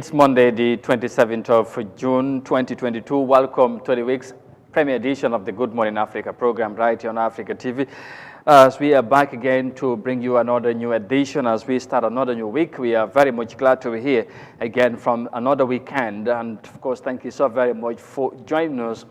It's Monday, the 27th of June, 2022. Welcome to the week's premiere edition of the Good Morning Africa program right here on Africa TV. As we are back again to bring you another new edition as we start another new week, we are very much glad to be here again from another weekend. And of course, thank you so very much for joining us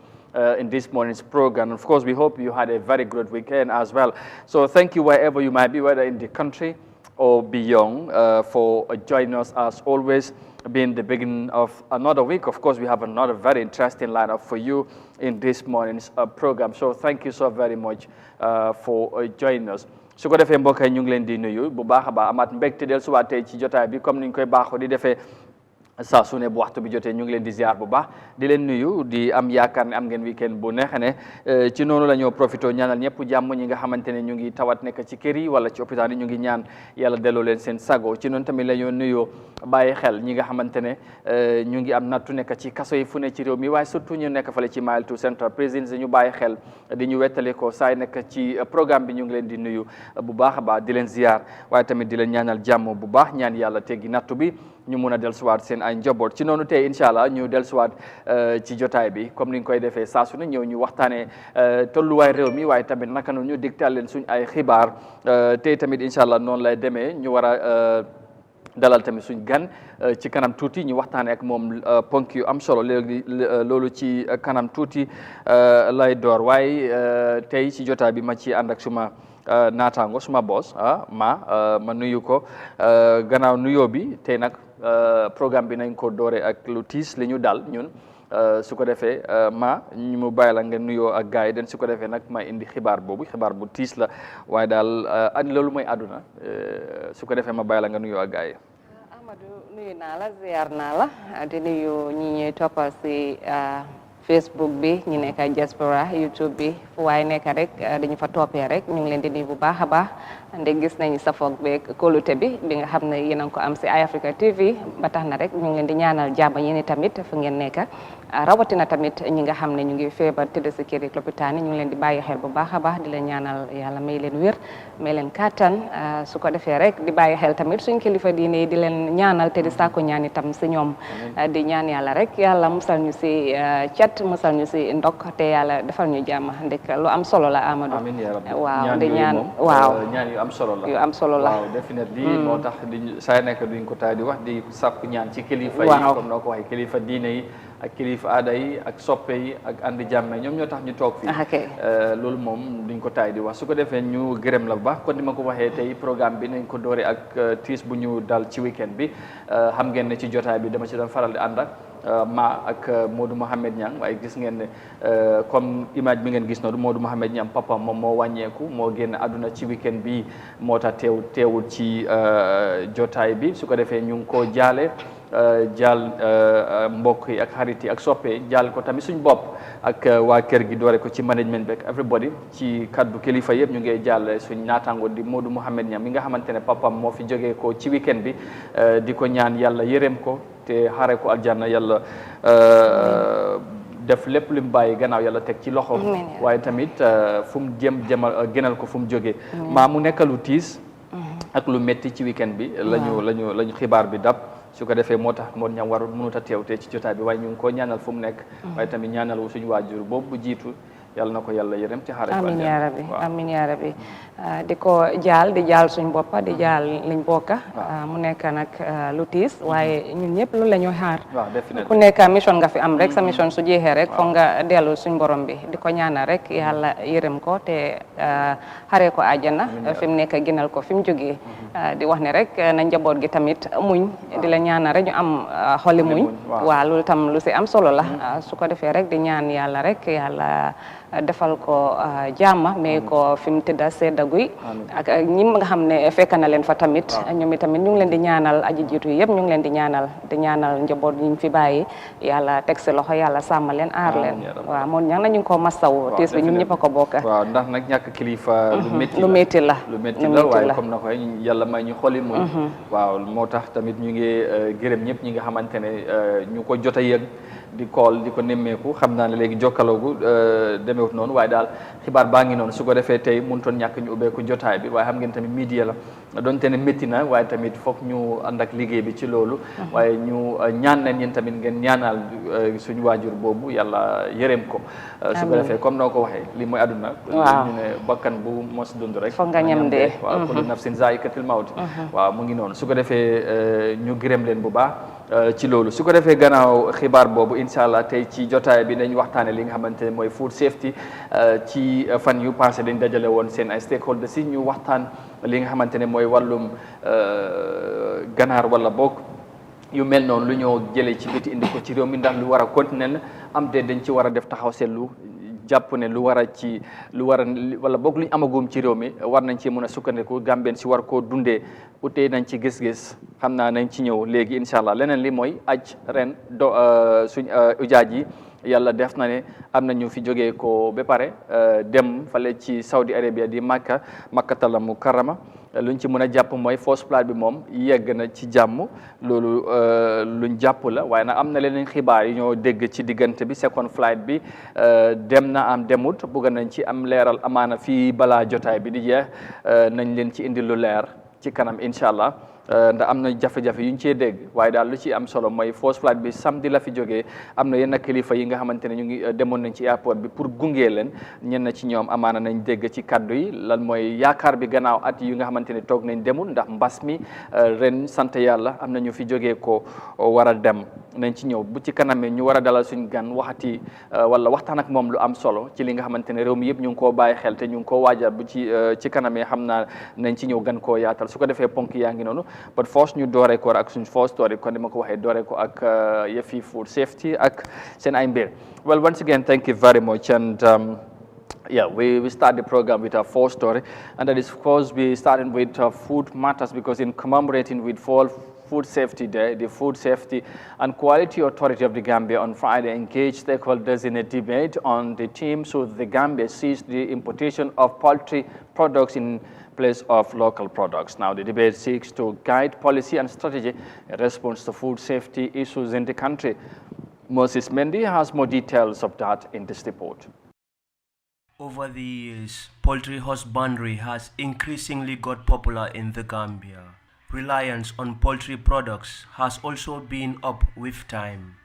in this morning's program. Of course, we hope you had a very good weekend as well. So thank you wherever you might be, whether in the country or beyond, for joining us as always, being the beginning of another week. Of course, we have another very interesting lineup for you in this morning's program. So thank you so very much for joining us. su ko defee mbokk yi ñu ngi leen di nuyu bu baax a baax amaat mbégte del suwaat tey ci jotaay bi comme ni ñu koy baaxoo di defee saa su ne bu waxtu bi jotee ñu ngi leen di ziar bu baax di leen nuyu di am yaakaar ne am ngeen weekend bu neex ne ci noonu la ñoo profité ñaanal ñëpp jàmm ñi nga xamante ne ñu ngi tawat nekk ci kër yi wala ci hôpital yi ñu ngi ñaan yàlla delloo leen seen sago ci noonu tamit la ñoo nuyoo bàyyi xel ñi nga xamante ne ñu ngi am nattu nekk ci kaso yi fu ne ci réew mi waaye surtout ñu nekk fale ci Mile 2 Central Prisons ñu bàyyi xel di ñu wettale ko saay nekk ci programme bi ñu ngi leen di nuyu bu baax a baax di leen ziar waaye tamit di leen ñaanal jàmm bu baax ñaan yàlla teggi nattu bi ñu mun a dellusiwaat seen ay njaboot ci noonu tey incha allah ñu dellusiwaat ci jotaay bi comme ni ñu koy defee saa su ne ñëw ñu waxtaanee tolluwaay réew mi waaye tamit naka noonu ñu digtal leen suñ ay xibaar tey tamit incha allah noonu lay demee ñu war a dalal tamit suñ gan ci kanam tuuti ñu waxtaanee ak moom ponk yu am solo léegi loolu ci kanam tuuti lay door waaye tey ci jotaay bi ma ci ànd ak suma naataango suma boss ma nuyu ko gannaaw nuyoo bi tey nag programme bi nañ ko doore ak lu tiis li ñu dal ñun su ko defee ñu mu bàyyi la nga nuyoo ak gars yi den su ko defee nag ma indi xibaar boobu xibaar bu tiis la waaye daal loolu mooy àdduna su ko defee ma bàyyi la nga nuyoo ak gars yi. Amadou nuyu naa la ziar naa la di nuyu ñi ñuy toppal si Facebook bi ñu nekk diaspora YouTube bi fu waaye nekk rek dañu fa toppee rek ñu ngi leen di nuyu bu baax a baax nde gis nañu safoog beeg kóolute bi nga xam ne yéen a ngi ko am si Eyeafrica TV ba tax na rek ñu ngi leen di ñaanal jàmm yéen tamit fu ngeen nekk rawatina tamit ñi nga xam ne ñu ngi feebar tëdd si kër yi lopitaan yi ñu ngi leen di bàyyi xel bu baax a baax di leen ñaanal yàlla may leen wér may leen kàttan su ko defee rek di bàyyi xel tamit suñ kilifa diine yi di leen ñaanal te di sàkku ñaan itam si ñoom di ñaan yàlla rek yàlla musal ñu si cat musal ñu si ndok te yàlla defal ñu jàmm ndek lu am solo la Amadou waaw di ñaan waaw ñaan yu am solo la yu am solo la waaw definitely moo tax di saa nekk duñ ko taay di wax di sàkku ñaan ci kilifa yi comme noo ko waxee kilifa diine yi ak kilifa aada yi ak soppe yi ak andi jàmme ñoom ñoo tax ñu toog fii loolu moom duñ ko taay di wax su ko defee ñu gërëm la bu baax kon ni ma ko waxee tey programme bi nañ ko doore ak tiis bu ñu dal ci weekend bi xam ngeen ne ci jotaay bi dama ci doon faral di ànd ak ak Modou Mohamed Niang waaye gis ngeen ne comme image bi ngeen gis noonu Modou Mohamed Niang papa moom moo wàññeeku moo génn àdduna ci weekend bi moo tax teewul ci jotaay bi su ko defee ñu ngi koo jaale jaal mbokk yi ak xarit yi ak soppe jaal ko tamit suñ bopp ak waa kër gi doore ko ci management beeg everybody ci kaddu kilifa yëpp ñu ngi jaal suñ naataango di Modou Mohamed Niang mi nga xamante ne papam moo fi jógee ko ci weekend bi di ko ñaan yàlla yërëm ko te xare ko aljanna yàlla def lépp lu mu bàyyi gannaaw yàlla teg ci loxo waaye tamit fu mu gënal ko fu mu jógee maa mu nekk lu tiis ak lu metti ci weekend bi lañu xibaar bi dab su ko defee moo tax moo ñam warul mënut a teew te ci jotaay bi waaye ñu ngi ko ñaanal fu mu nekk waaye tamit ñaanal wu suñu waajur boobu bu jiitu yàlla na ko yàlla yërëm ci xaare amiin yaa rabbi amiin yaa rabbi di ko di jaal suñ boppa di jaal liñ bokka mu nekk nag lu tiis waaye ñun ñëpp loolu la ñoo xaar ku nekk mission nga fi am rek sa mission su jeexee rek foog nga dellu suñ borom bi di ko ñaanal rek yàlla yërëm ko te xaree ko àjjana fi mu nekk ginal ko fi mu jógee di wax ne rek na njaboot gi tamit muñ di la ñaanal rek ñu am xoli muñ waaw loolu tam lu si am solo la su ko defee rek di ñaan yàlla rek yàlla defal ko jàmm mais ko fi mu tëdda sedda guy ak ñi nga xam ne fekk na leen fa tamit ñoom itamit ñu ngi leen di ñaanal aji jiitu yëpp ñu ngi leen di ñaanal njaboot ñu fi bàyyi yàlla teg si loxo yàlla sàmm leen aar leen waaw moom ñang na ñu ngi ko masawu tiis bi ñun ñëpp a ko bokk waaw ndax nag ñàkk kilifa lu métti la waaye comme na koy yàlla may ñu xoli muñ waaw moo tax tamit ñu ngi gërëm ñëpp ñi nga xamante ne ñu ko jot a yëg di call di ko nemmeeku xam naa ne léegi jokkaloogu demeewut noonu waaye daal xibaar baa ngi noonu su ko defee tey mënutoon ñàkk ñu ubbeeku jotaay bi waaye xam ngeen tamit media la donte ne métti na waaye tamit foog ñu ànd ak liggéey bi ci loolu waaye ñu ñaan leen yéen tamit ngeen ñaanal suñu waajur boobu yàlla yërëm ko su ko defee comme noo ko waxee li mooy àdduna ñu ne bakkan bu mos dund rek foog nga ñam dee waaw kullu nafsin zaa'ikatul mawt waaw mu ngi noonu su ko defee ñu gërëm leen bu baax ci loolu su ko defee gannaaw xibaar boobu incha allah tey ci jotaay bi dañ waxtaane li nga xamante ne mooy food safety ci fan yu passé dañ dajale woon seen ay stakeholders si ñu waxtaan li nga xamante ne mooy wàllum ganaar wala bokk yu mel noonu lu ñoo jëlee ci biti indi ko ci réew mi ndax lu war a continuer am de dañ ci war a def taxaw seetlu jàpp ne lu war a wala boog lu ñu amagum ci réew mi war nañ ci mën a sukkandiku Gambien si war koo dundee utee nañ ci gis-gis xam naa nañ ci ñëw léegi incha allah leneen li mooy aj ren suñ ujaaj yi yàlla def na ne am na ñu fi jógee ko ba pare dem fale ci Saudi Arabia di Makkatal Mukarrama luñ ci mën a jàpp mooy first flight bi moom yegg na ci jàmm loolu luñ jàpp la waaye nag am na leneen xibaar yi ñoo dégg ci diggante bi second flight bi dem na am demut bugg nañ ci am leeral amaana fii balaa jotaay bi di jeex nañ leen ci indi lu leer ci kanam incha allah ndax am na jafe-jafe yu ñu cee dégg waaye daal lu ci am solo mooy first flight bi samedi la fi jógee am na yenn kilifa yi nga xamante ne ñu ngi demoon nañ ci airport bi pour gunge leen ñenn ci ñoom amaana nañ dégg ci kaddu yi lan mooy yaakaar bi gannaaw at yi nga xamante ne toog nañ demul ndax mbas mi ren sant yàlla am na ñu fi jógee ko war a dem nañ ci ñëw bu ci kanamee ñu war a dalal suñ gan waxati wala waxtaan ak moom lu am solo ci li nga xamante ne réew mi yëpp ñu ngi koo bàyyi xel te ñu ngi koo waajal bu ci kanamee xam naa nañ ci ñëw gan koo yaatal su ko defee ponk yaa ngi noonu but first ñu dooree ko ak suñ first story kon ni ma ko waxee dooree ko ak yëfi food safety ak seen ay mbir. Well, once again, thank you very much. And yeah, we start the program with our first story. And that is, of course, we started with food matters because in commemorating with Fall Food Safety Day, the Food Safety and Quality Authority of the Gambia on Friday engaged stakeholders in a debate on the theme should the Gambia cease the importation of poultry products in place of local products. Now, the debate seeks to guide policy and strategy in response to food safety issues in the country. Moses Mendy has more details of that in this report. Over the years, poultry husbandry has increasingly got popular in the Gambia. Reliance on poultry products has also been up with time.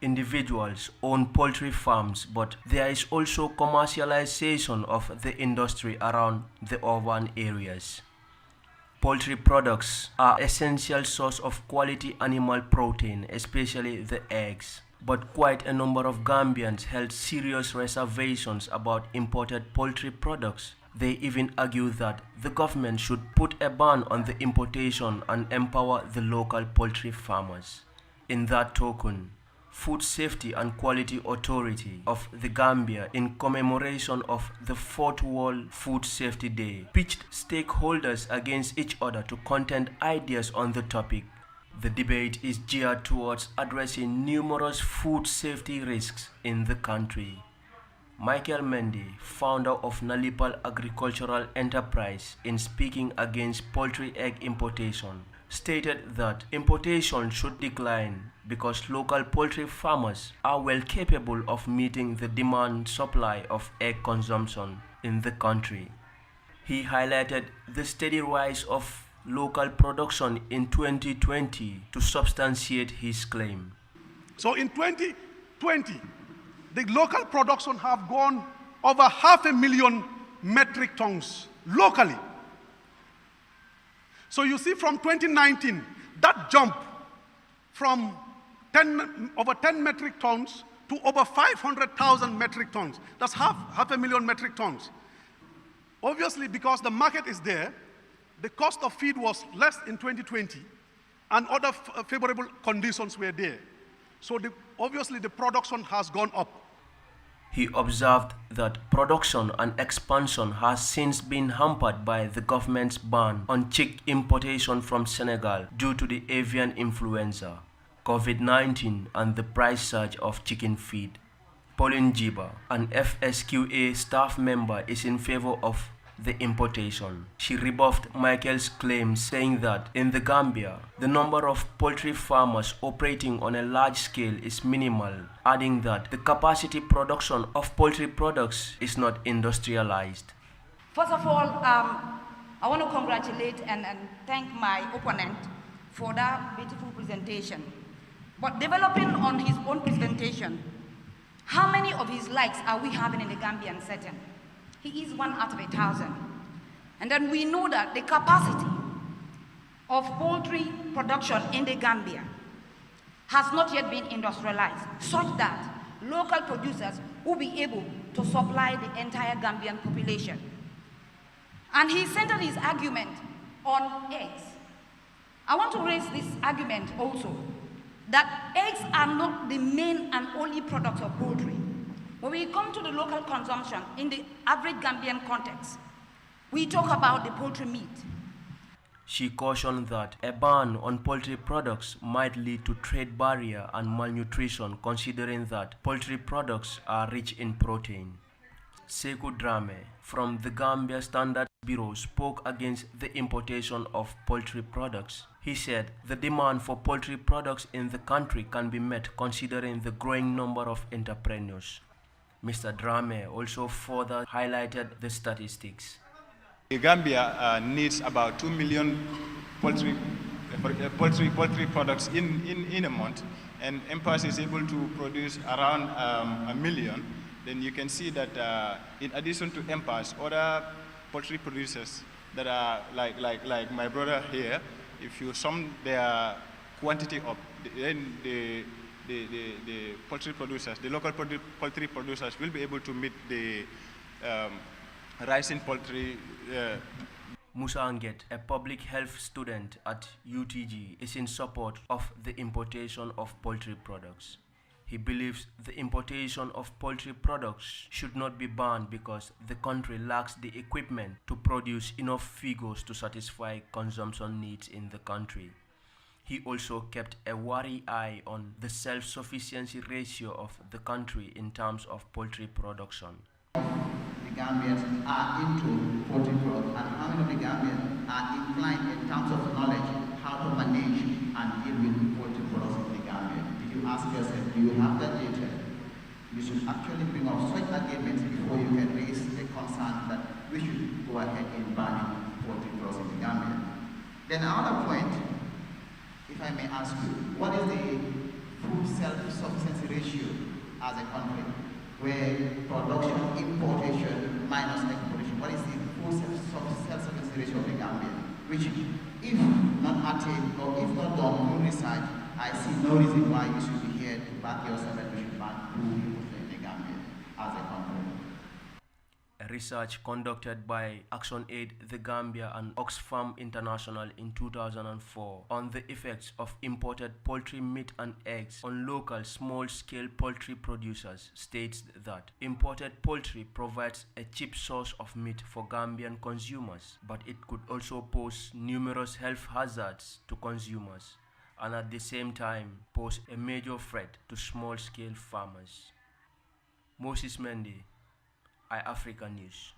Individuals own poultry farms, but there is also commercialization of the industry around the urban areas. Poultry products are essential source of quality animal protein, especially the eggs. But quite a number of Gambians held serious reservations about imported poultry products. They even argue that the government should put a ban on the importation and empower the local poultry farmers. In that token, Food Safety and Quality Authority of the Gambia, in commemoration of the 4th World Food Safety Day, pitched stakeholders against each other to contend ideas on the topic. The debate is geared towards addressing numerous food safety risks in the country. Michael Mendy, founder of Nalipal Agricultural Enterprise, in speaking against poultry egg importation, stated that importation should decline because local poultry farmers are well capable of meeting the demand supply of egg consumption in the country. He highlighted the steady rise of local production in 2020 to substantiate his claim. So in 2020, the local production have gone over 500,000 metric tons locally. So you see from 2019, that jump from over 10 metric tons to over 500,000 metric tons. That's half a million metric tons. Obviously, because the market is there, the cost of feed was less in 2020, and other favorable conditions were there. So obviously the production has gone up. He observed that production and expansion has since been hampered by the government's ban on chick importation from Senegal due to the avian influenza, COVID-19, and the price surge of chicken feed. Pauline Jiba, an FSQA staff member, is in favor of the importation. She rebuffed Michael's claims, saying that in the Gambia, the number of poultry farmers operating on a large scale is minimal, adding that the capacity production of poultry products is not industrialized. First of all, I want to congratulate and thank my opponent for that beautiful presentation. But developing on his own presentation, how many of his likes are we having in the Gambian setting? He is 1 out of 1,000. And then we know that the capacity of poultry production in the Gambia has not yet been industrialized, such that local producers will be able to supply the entire Gambian population. And he centered his argument on eggs. I want to raise this argument also, that eggs are not the main and only product of poultry. When we come to the local consumption in the average Gambian context, we talk about the poultry meat. She cautioned that a ban on poultry products might lead to trade barrier and malnutrition, considering that poultry products are rich in protein. Sekou Drameh from the Gambia Standards Bureau spoke against the importation of poultry products. He said the demand for poultry products in the country can be met considering the growing number of entrepreneurs. Mr. Drameh also further highlighted the statistics. The Gambia needs about 2 million poultry products in a month, and MPAS is able to produce around 1 million. Then you can see that in addition to MPAS, other poultry producers that are like my brother here, if you sum their quantity up, then the poultry producers, the local poultry producers will be able to meet the rising poultry. Musa Anget, a public health student at UTG, is in support of the importation of poultry products. He believes the importation of poultry products should not be banned because the country lacks the equipment to produce enough figures to satisfy consumption needs in the country. He also kept a wary eye on the self-sufficiency ratio of the country in terms of poultry production. The Gambians are into poultry products, and how many of the Gambians are inclined in terms of knowledge how to manage and deal with poultry products in the Gambia? If you ask yourself, do you have that data? You should actually bring up such arguments before you can raise the concern that we should go ahead and ban poultry products in the Gambia. Then another point, if I may ask you, what is the food self-sufficiency ratio as a country, where production, importation minus exportation? What is the food self-sufficiency ratio of the Gambia? Which, if not attained or if not done through research, I see no reason why you should be here to back yourself that we should ban food in the Gambia as a country. A research conducted by ActionAid the Gambia and Oxfam International in 2004 on the effects of imported poultry meat and eggs on local small-scale poultry producers states that imported poultry provides a cheap source of meat for Gambian consumers, but it could also pose numerous health hazards to consumers and at the same time pose a major threat to small-scale farmers. Moses Mendy, Eyeafrica News.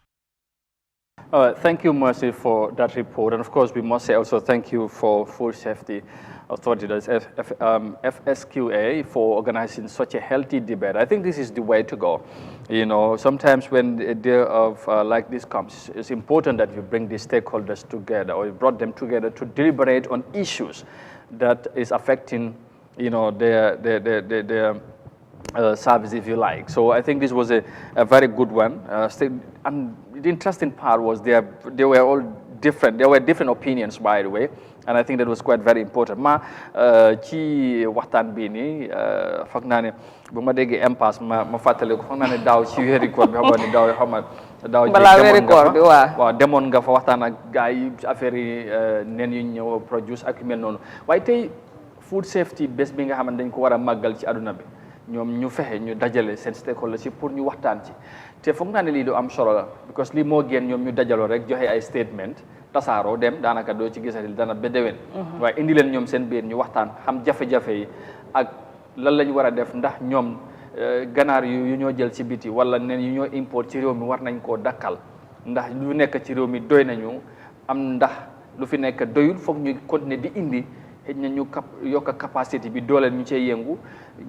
Thank you, Mercy, for that report. And of course, we must say also thank you for Food Safety Authority, that's FSQA, for organizing such a healthy debate. I think this is the way to go. You know, sometimes when a day of like this comes, it's important that you bring the stakeholders together, or you brought them together to deliberate on issues that is affecting, you know, their service, if you like. So I think this was a very good one. And the interesting part was they were all different. There were different opinions, by the way, and I think that was quite very important. Ci waxtaan bi ni foog naa ne bu ma déggee impasse ma fàttali ko foog naa ne daaw ci weeri koor bi xamoon ne daaw xam nga daaw balaa weeri koor bi waaw demoon nga fa waxtaan ak gars yi affaire yi nen yu ñëw produce ak yu mel noonu waaye tey food safety bés bi nga xam ne dañ ko war a màggal ci àdduna bi ñoom ñu fexe ñu dajale seen stakeholders ci pour ñu waxtaan ci te foog naa ne lii du am solo la because lii moo gën ñoom ñu dajaloo rek joxe ay statement tasaaroo dem daanaka doo ci gisati dana ba déwén waaye indi leen ñoom seen biir ñu waxtaan xam jafe-jafe yi ak lan lañ war a def ndax ñoom ganaar yu ñoo jël ci biti wala nen yu ñoo import ci réew mi war nañ koo dakkal ndax lu nekk ci réew mi doy nañu am ndax lu fi nekk doyul foog ñu continuer di indi xëy na ñu yokk capacité bi dooleel ñu cee yëngu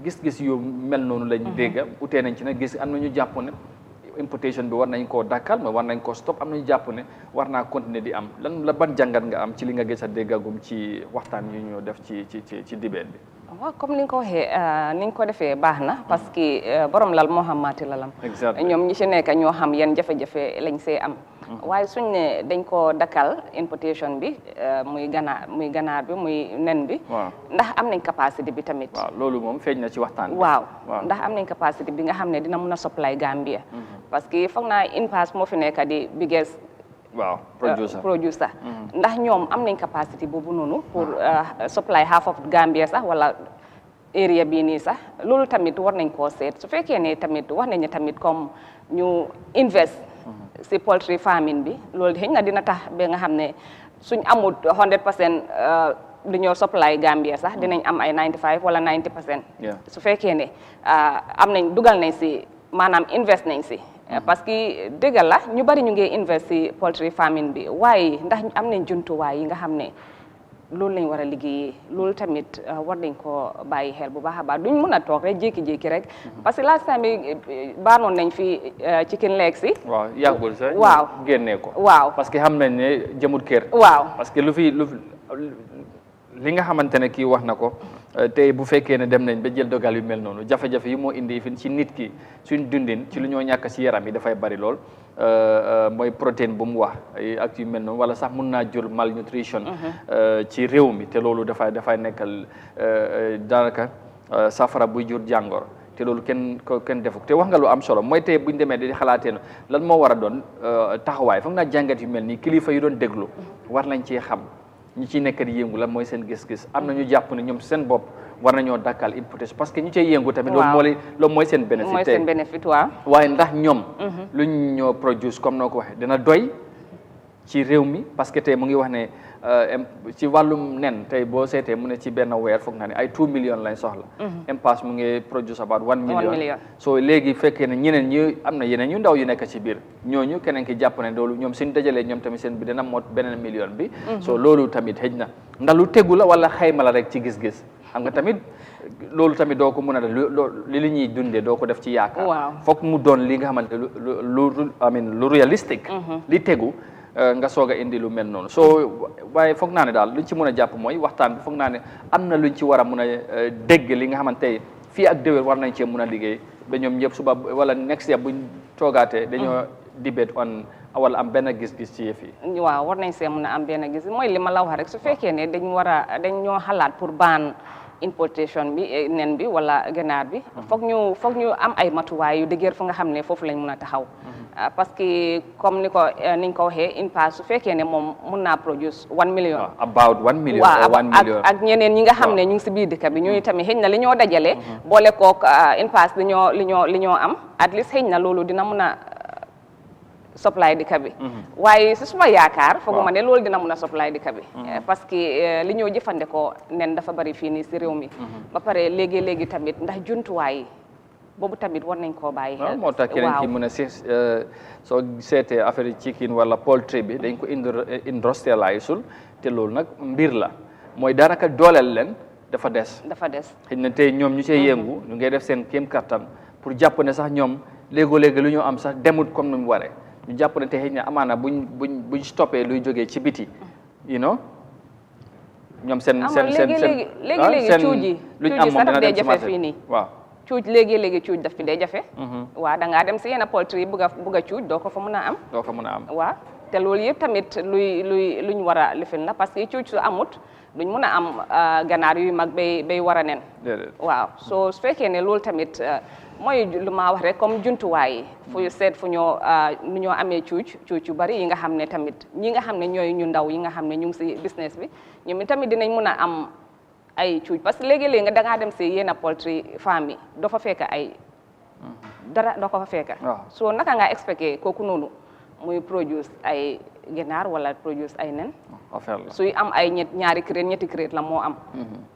gis-gis yu mel noonu lañ dégg utee nañ ci nag gis am na ñu jàpp ne importation bi war nañ koo dakkal mais war nañ koo stop am nañu jàpp ne war naa continuer di am lan la ban jàngat nga am ci li nga gis a déggagum ci waxtaan yu ñu def ci dibéet bi. waaw comme ni nga ko waxee ni nga ko defee baax na parce que borom lal moo xam maati lalam. ñoom ñi ci nekk ñoo xam yan jafe-jafe lañ see am. waaye suñ ne dañ ko dakkal importation bi muy ganaar bi muy nen bi. ndax am nañ capacité bi tamit. waaw loolu moom feeñ na ci waxtaan bi. waaw ndax am nañ capacité bi nga xam ne dina mun a supply Gambia. parce que foog naa INPAS moo fi nekk di biggest. waaw producer ndax ñoom am nañ capacité boobu noonu pour supply half of Gambia sax wala area bii nii sax loolu tamit war nañ koo seet su fekkee ne tamit wax nañ ne tamit comme ñu invest si poultry farming bi loolu xëy na dina tax ba nga xam ne suñ amut 100% di ñoo supply Gambia sax dinañ am ay 95 wala 90%. su fekkee ne am nañ dugal nañ si maanaam invest nañ si. parce que dëgg la ñu bari ñu ngi invest ci poultry farming bi waaye ndax am nañ jumtuwaay yi nga xam ne loolu lañ war a liggéeyee loolu tamit war nañ ko bàyyi xel bu baax a baax duñ mën a toog rek jékki-jékki rek parce que last time bi baanoon nañ fi chicken legs si. waaw yàggul sax. waaw génnee ko. waaw parce que xam nañ ne jëmut kër. waaw parce que li nga xamante ne kii wax na ko tey bu fekkee ne dem nañ ba jël dogal yu mel noonu jafe-jafe yi moo indi fi ci nit ki suñ dundin ci lu ñoo ñàkk ci yaram yi dafay bari lool mooy protéine bu mu wax ak yu mel noonu wala sax mun naa jur malnutrition ci réew mi te loolu dafay nekkal daanaka safara buy jur jàngoro te loolu kenn defuk te wax nga lu am solo mooy tey buñ demee di xalaatee no lan moo war a doon taxawaay foog naa jàngat yu mel nii kilifa yu doon déglu war nañ ci xam ñi ciy nekk di yëngu lan mooy seen gis-gis am na ñu jàpp ne ñoom seen bopp war nañoo dakkal importation parce que ñu cay yëngu tamit loolu mooy seen bénéfice mooy seen bénéfice waaw waaye ndax ñoom luñ ñoo produce comme noo ko waxee dina doy ci réew mi parce que tey mu ngi wax ne ci wàllum nen tey boo seetee mu ne ci benn weer foog naa ne ay 2 millions lañ soxla impasse mu ngi produce about 1 million so léegi fekkee ne ñeneen ñi am na yeneen ñu ndaw yu nekk ci biir ñooñu keneen ki jàpp ne loolu ñoom suñ dajalee ñoom tamit seen bi dina mot beneen million bi so loolu tamit xëj na ndax lu tegu la wala xayma la rek ci gis-gis xam nga tamit loolu tamit doo ko mën a def li ñuy dundee doo ko def ci yaakaar foog mu doon li nga xamante lu réalistique li tegu nga soog a indi lu mel noonu soo waaye foog naa ne daal luñ ci mën a jàpp mooy waxtaan bi foog naa ne am na luñ ci war a mën a dégg li nga xamante fii ak déwén war nañ cee mën a liggéey ba ñoom ñëpp suba wala next year buñ toogaatee dañoo debate on wala am benn gis-gis ci yëf yi. waaw war nañ see mën a am benn gis mooy li ma la wax rek su fekkee ne dañ ñoo xalaat pour baan importation bi nen bi wala ganaar bi foog ñu am ay matuwaay yu dëgër fu nga xam ne foofu lañ mën a taxaw parce que comme niñ ko waxee INPAS su fekkee ne moom mun naa produce 1 million about 1 million waaw 1 million ak ñeneen ñi nga xam ne ñu ngi si biir dëkk bi ñooñu tamit xëy na li ñoo dajale boole kook INPAS li ñoo am at least xëy na loolu dina mun a supply dëkk bi waaye si suma yaakaar fooguma ne loolu dina mun a supply dëkk bi parce que li ñoo jëfandikoo nen dafa bari fii nii si réew mi ba pare léegi tamit ndax jumtuwaay yi boobu tamit war nañ koo bàyyi xel moo tax keneen ki mën a soo seetee affaire chicken wala poultry bi dañ ko industrialiseul te loolu nag mbir la mooy daanaka dooleel leen dafa des xëy na tey ñoom ñu cee yëngu ñu ngay def seen kéem kattan pour jàpp ne sax ñoom léegoo-léegi lu ñu am sax demut comme ni mu waree ñu jàpp ne te xëy na amaana buñ stoppé luy jógee ci biti ñoom seen léegi cuuj yi sax daf dee jafe fii nii waaw cuuj léegi cuuj daf fi dee jafe waaw da ngaa dem si yenn poultry bugg a cuuj doo ko fa mën a am waaw te loolu yëpp tamit luñ war a lifin la parce que cuuj su amut duñ mën a am ganaar yu mag bay war a nen waaw soo su fekkee ne loolu tamit mooy lu ma wax rek comme jumtuwaay yi fu seet fu nu ñoo amee cuuj yu bari yi nga xam ne tamit ñi nga xam ne ñooy ñu ndaw yi nga xam ne ñu ngi si business bi ñoom tamit dinañ mën a am ay cuuj parce que léegi-léegi nga dangaa dem si yenn poultry farm yi doo fa fekk ay dara doo ko fa fekk so naka nga expecté kooku noonu muy produce ay ginaar wala produce ay nen suy am ay ñaari crate ñetti crate la moo am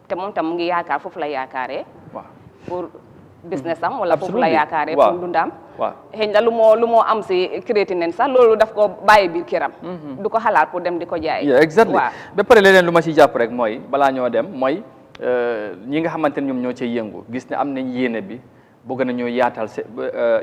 te moom tam mu ngi yaakaar foofu la yaakaaree pour business am wala foofu la yaakaaree pour dundam xëy na lu moo am si créatine sax loolu daf ko bàyyi biir këram du ko xalaat pour dem di ko jaay exactly ba pare leneen lu ma ci jàpp rek mooy balaa ñoo dem mooy ñi nga xamante ne ñoom ñoo cay yëngu gis ne am nañ yéene bi bëgg nañoo yaatal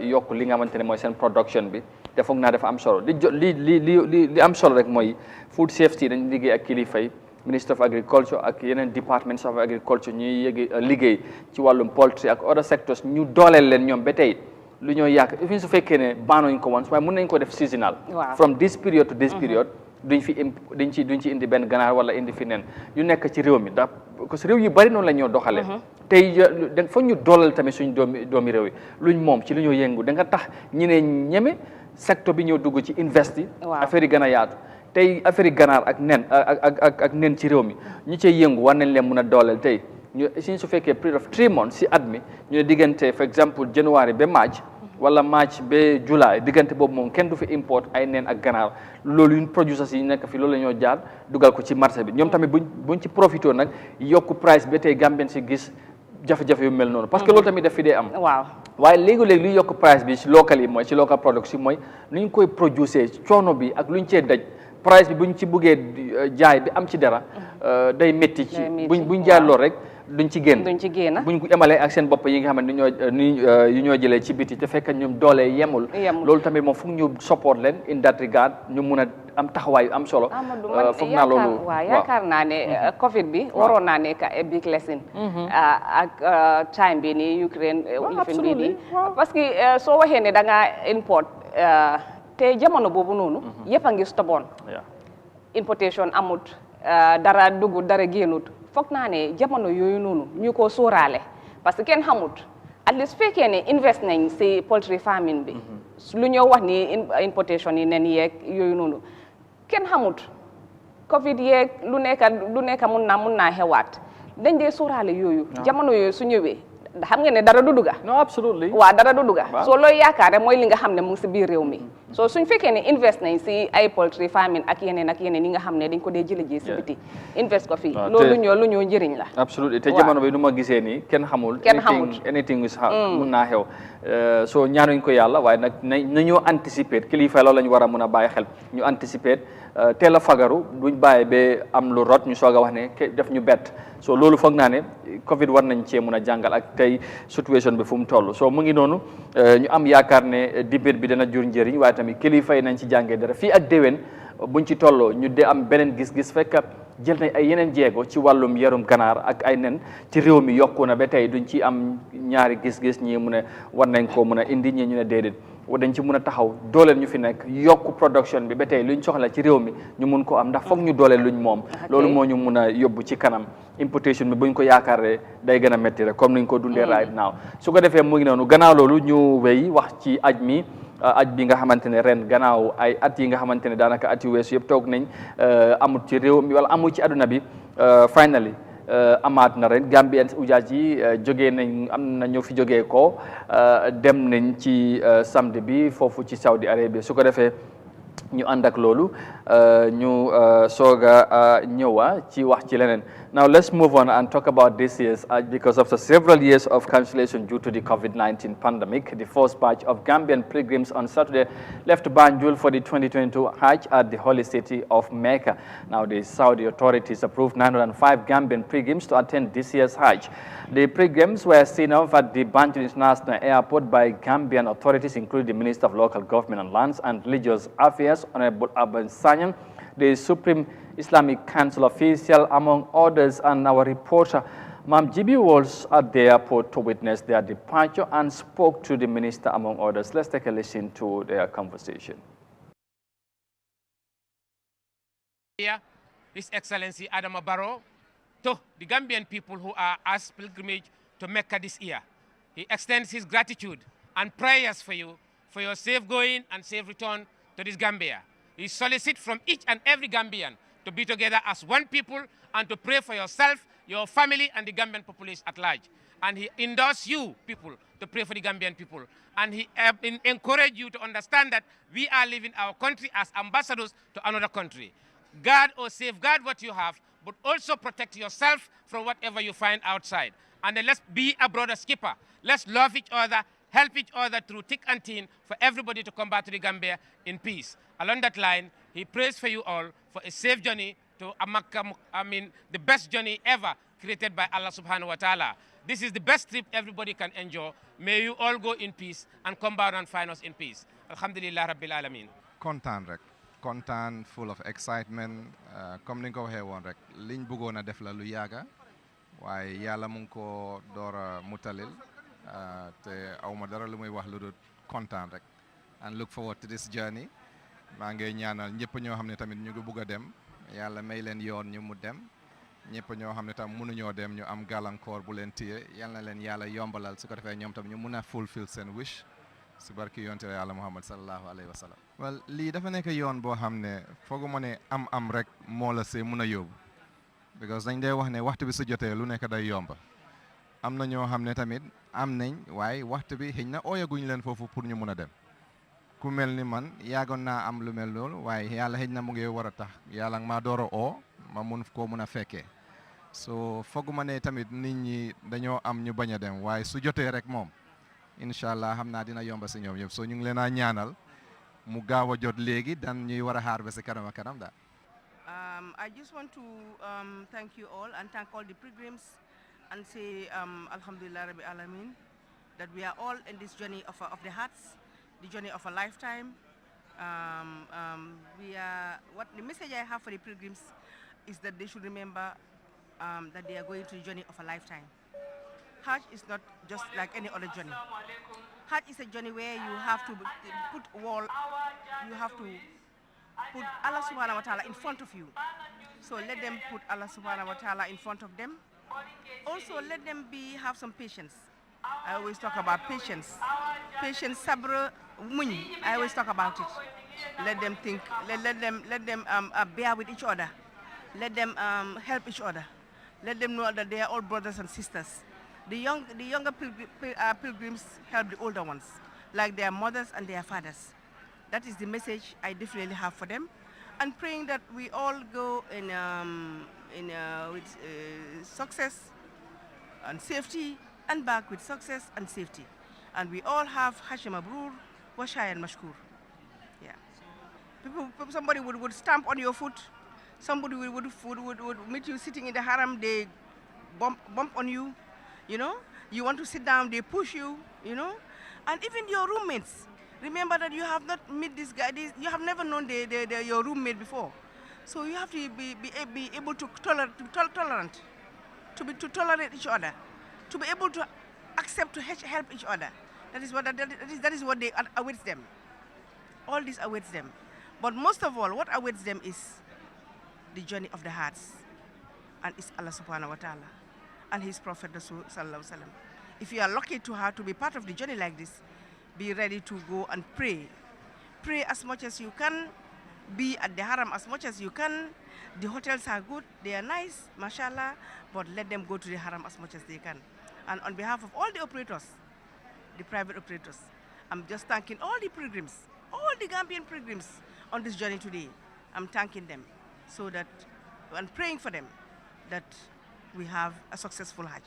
yokk li nga xamante ne mooy seen production bi te foog naa dafa am solo li am solo rek mooy food safety dañ liggéey ak kilifa yi Ministry of Agriculture ak yeneen departments of agriculture ñuy liggéey ci wàllum poultry ak other sectors ñu dooleel leen ñoom ba tey lu ñoo yàq fi su fekkee ne baanoñ ko woon waaye mën nañ ko def seasonal from this period to this period duñ ci indi benn ganaar wala indi fi neen yu nekk ci réew mi ndax parce que réew yu bari noonu la ñoo doxalee tey foog ñu dooleel tamit suñ doomi réew yi luñ moom ci lu ñoo yëngu da nga tax ñi ne ñeme secteur bi ñoo dugg ci investi affaire yi gën a yaatu tey affaire yi ganaar ak nen ci réew mi ñu cay yëngu war nañ leen mun a dooleel tey ñu suñ su fekkee period of 3 months si at mi ñu ne diggante for exemple January ba March wala March ba July diggante boobu moom kenn du fi import ay nen ak ganaar loolu yu producers yi nekk fi loolu la ñoo jaar dugal ko ci marché bi ñoom tamit buñ ci profité nag yokku price ba tey Gambien si gis jafe-jafe yu mel noonu parce que loolu tamit daf fi dee am waaye léegi-léegi luy yokk price bi ci local yi mooy ci local products yi mooy nu ñu koy producer coono bi ak lu ñu cee daj price bi buñ ci buggee jaay bi am ci dara day métti ci buñ jaay lool rek duñ ci génn buñ ko emalee ak seen bopp yi nga xam ne yu ñoo jëlee ci biti te fekk ñoom doole yemul loolu tamit moom foog ñu support leen in that regard ñu mun a am taxawaay yu am solo foog naa loolu waaw yaakaar naa ne Covid bi waroon naa nekk a big lesson ak time bi nii Ukraine lifin bi nii parce que soo waxee ne da nga import te jamono boobu noonu yëpp a ngi stopoon importation amut dara dugg dara génnut foog naa ne jamono yooyu noonu ñu ko sóoraale parce que kenn xamut at least fekkee ne invest nañ si poultry farming bi lu ñoo wax ni importation yi nen yeeg yooyu noonu kenn xamut Covid yeeg lu nekk mun naa xewaat dañ dee sóoraale yooyu jamono yooyu su ñëwee xam nga ne dara du dugga no absolutely waaw dara du dugga soo looy yaakaar rek mooy li nga xam ne mu ngi si biir réew mi soo suñ fekkee ne invest nañ si ay poultry farming ak yeneen yi nga xam ne dañ ko dee jële ji si biti invest ko fii loolu lu ñoo njëriñ la absolutely te jamono bi nu ma gisee nii kenn xamul anything is mun naa xew soo ñaanuñ ko yàlla waaye nag nañoo anticiper kilifa loolu la ñu war a mun a bàyyi xel ñu anticiper teel a fagaru duñ bàyyi ba am lu rot ñu soog a wax ne def ñu bett so loolu foog naa ne Covid war nañ cee mun a jàngal ak tey situation bi fu mu toll so mu ngi noonu ñu am yaakaar ne dibéet bi dana jur njëriñ waaye tamit kilifa yi nañ ci jàngee dara fii ak déwén buñ ci tolloo ñu de am beneen gis-gis fekk jël nañ ay yeneen jéego ci wàllum yarum ganaar ak ay nen ci réew mi yokku na ba tey duñ ci am ñaari gis-gis ñii mu ne war nañ koo mun a indi ñi ñu ne déedéet dañ ci mun a taxaw dooleel ñu fi nekk yokku production bi ba tey luñ soxla ci réew mi ñu mun ko am ndax foog ñu dooleel luñ moom loolu moo ñu mun a yóbbu ci kanam importation bi buñ ko yaakaaree day gën a métti rek comme niñ ko dundee right now su ko defee mu ngi noonu gannaaw loolu ñu wéy wax ci aj bi nga xamante ne ren gannaaw ay at yi nga xamante ne daanaka at yu weesu yëpp toog nañ amut ci réew mi wala amut ci àdduna bi finally amaat na ren Gambien ujaaj yi jógee nañ am na ñoo fi jógee ko dem nañ ci samedi bi foofu ci Saudi Arabia su ko defee ñu ànd ak loolu ñu soog a ñëwa ci wax ci leneen. Now let's move on and talk about this year's Hajj because after several years of cancellation due to the COVID-19 pandemic, the first batch of Gambian pilgrims on Saturday left Banjul for the 2022 Hajj at the holy city of Mecca. Now the Saudi authorities approved 905 Gambian pilgrims to attend this year's Hajj. The pilgrims were seen off at the Banjul International Airport by Gambian authorities, including the Minister of Local Government and Lands and Religious Affairs, Honorable Aban Sanyan, the Supreme Islamic Council official, among others, and our reporter, Mam Jibi, was at the airport to witness their departure and spoke to the minister, among others. Let's take a listen to their conversation. His Excellency Adama Barrow, to the Gambian people who are asked pilgrimage to Mecca this year. He extends his gratitude and prayers for you, for your safe going and safe return to this Gambia. He solicits from each and every Gambian to be together as one people and to pray for yourself, your family, and the Gambian population at large. And he endorses you people to pray for the Gambian people. And he encourages you to understand that we are leaving our country as ambassadors to another country. Guard or safeguard what you have, but also protect yourself from whatever you find outside. And then let's be a brother skipper. Let's love each other, help each other through thick and thin for everybody to come back to the Gambia in peace. Along that line, he prays for you all for a safe journey to the best journey ever created by Allah subhanahu wa ta'ala. This is the best trip everybody can enjoy. May you all go in peace and come back and find us in peace. Alhamdulillah Rabbil Alameen. Kontaan rek kontaan, full of excitement comme ni nga ko waxee woon rek liñ bëggoon a def la lu yàgga waaye yàlla mu ngi ko door a mutalil te awma dara lu muy wax lu dul kontaan rek and look forward to this journey. maa ngi ñaanal ñëpp ñoo xam ne tamit ñu ngi bëgg a dem yàlla may leen yoon ñu mu dem ñëpp ñoo xam ne tam mënuñoo dem ñu am gàllankoor bu leen téye yal na leen yàlla yombalal su ko defee ñoom tam ñu mun a fulfill seen wish si barki yonte yàlla Muhammad sallallahu alayhi wa sallam. well lii dafa nekk yoon boo xam ne fooguma ne am rek moo la see mun a yóbbu because dañ dee wax ne waxtu bi su jotee lu nekk day yomba am na ñoo xam ne tamit am nañ waaye waxtu bi xëy na ooyaguñ leen foofu pour ñu mun a dem ku mel ni man yaagoon naa am lu mel loolu waaye yàlla xëy na mu ngi war a tax yàlla maa door a oo ma mun koo mun a fekkee so fooguma ne tamit nit ñi dañoo am ñu bañ a dem waaye su jotee rek moom incha allah xam naa dina yomba si ñoom yëpp so ñu ngi leen a ñaanal mu gaaw a jot léegi dan ñuy war a xaar ba si kanam a kanam daal. I just want to thank you all and thank all the pilgrims and say Alhamdulillah Rabbi Alameen that we are all in this journey of the hearts, the journey of a lifetime. What the message I have for the pilgrims is that they should remember that they are going to the journey of a lifetime. Hajj is not just like any other journey. Hajj is a journey where you have to you have to put Allah subhanahu wa ta'ala in front of you. So let them put Allah subhanahu wa ta'ala in front of them. Also let them have some patience. I always talk about patience. Patience, sabr, muñ. I always talk about it. Let them think, let them bear with each other. Let them help each other. Let them know that they are all brothers and sisters. The younger pilgrims help the older ones, like their mothers and their fathers. That is the message I definitely have for them. And praying that we all go with success and safety, and back with success and safety. And we all have Hajj Mabrur wa Shayan Mashkur. Yeah. Somebody would stamp on your foot. Somebody would meet you sitting in the haram, they bump on you. You know, you want to sit down, they push you, you know. And even your roommates, remember that you have not met this guy, you have never known your roommate before. So you have to be able to tolerant, to tolerate each other, to be able to accept, to help each other. That is what they awaits them. All this awaits them. But most of all, what awaits them is the journey of the hearts. And it's Allah subhanahu wa ta'ala and his Prophet sallallahu alaihi wasallam. If you are lucky to be part of the journey like this, be ready to go and pray. Pray as much as you can. Be at the haram as much as you can. The hotels are good, they are nice, mashallah, but let them go to the haram as much as they can. And on behalf of all the operators, the private operators, I'm just thanking all the pilgrims, all the Gambian pilgrims on this journey today. I'm thanking them so that, and praying for them, that we have a successful Hajj.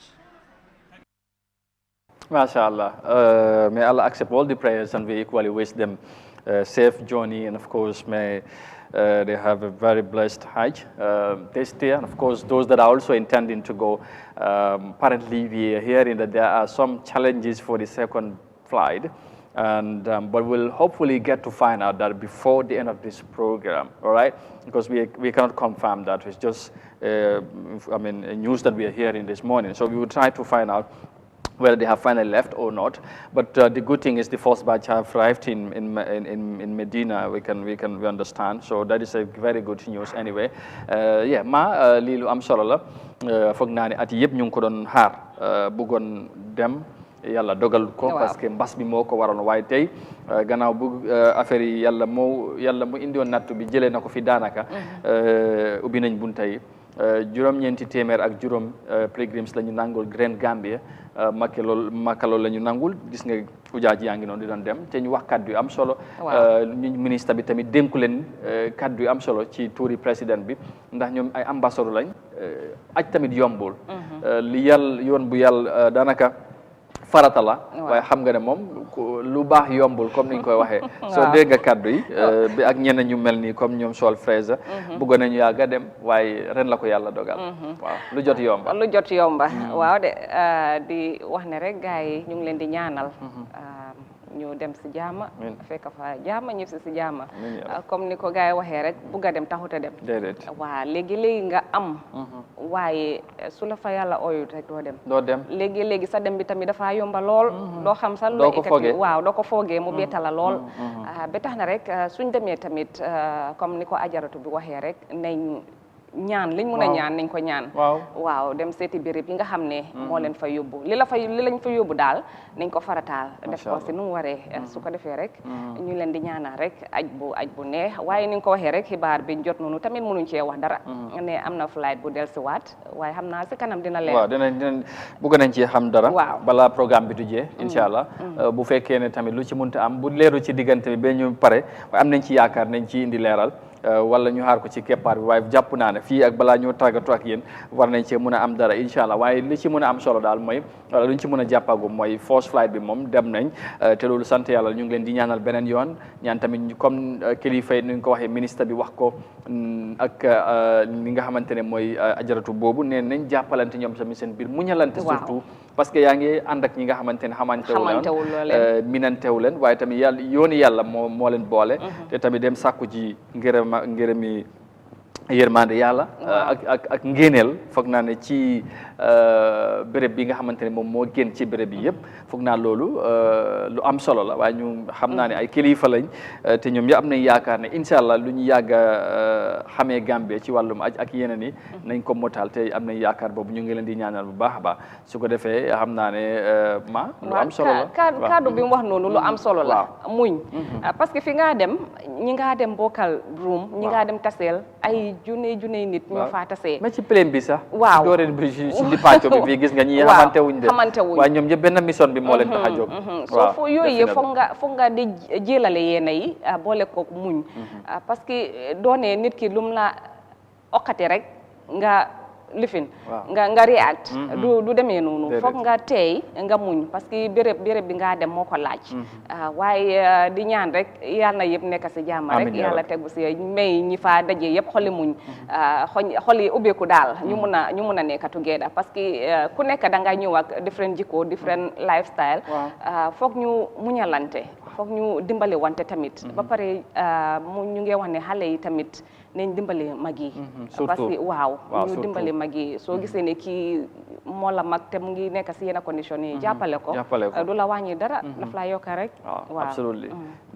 MashaAllah. May Allah accept all the prayers, and we equally wish them a safe journey, and of course may they have a very blessed Hajj this year. And of course those that are also intending to go, apparently we are hearing that there are some challenges for the second flight, and but we'll hopefully get to find out that before the end of this program, all right? Because we cannot confirm that. It's just news that we are hearing this morning. So we will try to find out whether they have finally left or not. But the good thing is the first batch have arrived in Medina. We understand. So that is a very good news anyway. Yeah, lii lu am solo la foog naa ne at yëpp ñu ngi ko doon xaar bëggoon dem. Yàlla dogal ko parce que mbas bi moo ko waroon waaye tey gannaaw bu affaire yi yàlla mu indiwoon nattu bi jëlee na ko fi daanaka ubbi nañ bunta yi juróom-ñeenti téeméer ak juróom pilgrims la ñu nangul Grand Gambia Makka loolu la ñu nangul gis nga ujaaj yaa ngi noonu di doon dem te ñu wax kaddu yu am solo ñu ministre bi tamit dénku leen kaddu yu am solo ci tuuri président bi ndax ñoom ay ambassadeur lañ aj tamit yombul li yàlla yoon bu yàlla daanaka farata la waaye xam nga ne moom lu baax yombul comme niñ koy waxee soo dégg nga kaddu yi bi ak ñeneen ñu mel nii comme ñoom Sol Fraser bëggoon nañu yàgga dem waaye ren la ko yàlla dogal waaw lu jot yomba waaw de di wax ne rek gars yi ñu ngi leen di ñaanal ñu dem si jaama fekk fa jaama ñëpp si jaama comme ni ko gars yi waxee rek bugg a dem taxut a dem waaw léegi nga am waaye su la fa yàlla oyut rek doo dem léegi sa dem bi tamit dafa yomba lool doo xam sax lu ikati waaw doo ko foogee mu betta la lool ba tax na rek suñ demee tamit comme ni ko ajaratu bi waxee rek nañ ñaan liñ mun a ñaan nañ ko ñaan waaw dem seeti béréb yi nga xam ne moo leen fa yóbbu li lañ fa yóbbu daal nañ ko farataal def ko si nu mu waree su ko defee rek ñu leen di ñaanal rek aj bu neex waaye ni nga ko waxee rek xibaar bi jot noonu tamit mënuñ cee wax dara ne am na flight bu del si waat waaye xam naa si kanam dina leer waaw dinañ bëgg nañ ci xam dara balaa programme bi tujjee incha allah bu fekkee ne tamit lu ci mënta am bu leeru ci diggante bi ba ñu pare waaye am nañ ci yaakaar nañ ci indi leeral wala ñu xaar ko ci keppaar bi waaye jàpp naa ne fii ak balaa ñoo tàggatu ak yéen war nañ cee mën a am dara incha allah waaye li ci mën a am solo daal mooy wala lu ñu ci mën a jàppagum mooy first flight bi moom dem nañ te loolu sant yàlla ñu ngi leen di ñaanal beneen yoon ñaan tamit comme kilifa yi ni nga ko waxee ministre bi wax ko ak li nga xamante ne mooy ajaratu boobu nee nañ jàppalante ñoom tamit seen biir muñalante surtout parce que yaa ngi ànd ak ñi nga xamante ne xamantewul leen minantewu leen waaye tamit yàlla yooni yàlla moo leen boole te tamit dem sàkku ji ngërëmi yërmande yàlla ak ngéneel foog naa ne ci béréb bi nga xamante ne moom moo gën ci béréb yi yëpp foog naa loolu lu am solo la waaye ñu xam naa ne ay kilifa lañ te ñoom yëpp am nañ yaakaar ne incha allah lu ñu yàgg a xamee Gambie ci wàllum aj ak yeneen yi nañ ko motal te am nañ yaakaar boobu ñu ngi leen di ñaanal bu baax a baax su ko defee xam naa ne lu am solo la kaddu bi mu wax noonu lu am solo la muñ parce que fi ngaa dem ñi ngaa dem bokkal room ñi ngaa dem taseel ay junne nit ñoo faa tasee mais ci plane bi sax waaw dooreen bi ci dipaaco bi fii gis nga ñi xamante wuñ de waaye ñoom ñëpp benn mission bi moo leen tax a jóg soo foo yooyu foog nga di jélale yeena yi boole ko muñ parce que doone nit ki lum la okkati rek nga lifin nga react du demee noonu foog nga teey nga muñ parce que béréb bi nga dem moo ko laaj waaye di ñaan rek yal na yëpp nekk si jàmm rek yàlla tegu si may ñi fa daje yëpp xoli muñ xoli ubbeeku daal ñu mun a nekk together parce que ku nekk da nga ñëw ak different jikko different lifestyle foog ñu muñalante foog ñu dimbale wante tamit ba pare ñu ngi wax ne xale yi tamit nañ dimbale mag yi parce que ñu dimbale mag yi soo gisee ne kii moo la mag te mu ngi nekk si yenn condition yi jàppale ko du la wàññi dara daf laa yokka rek waaw absolument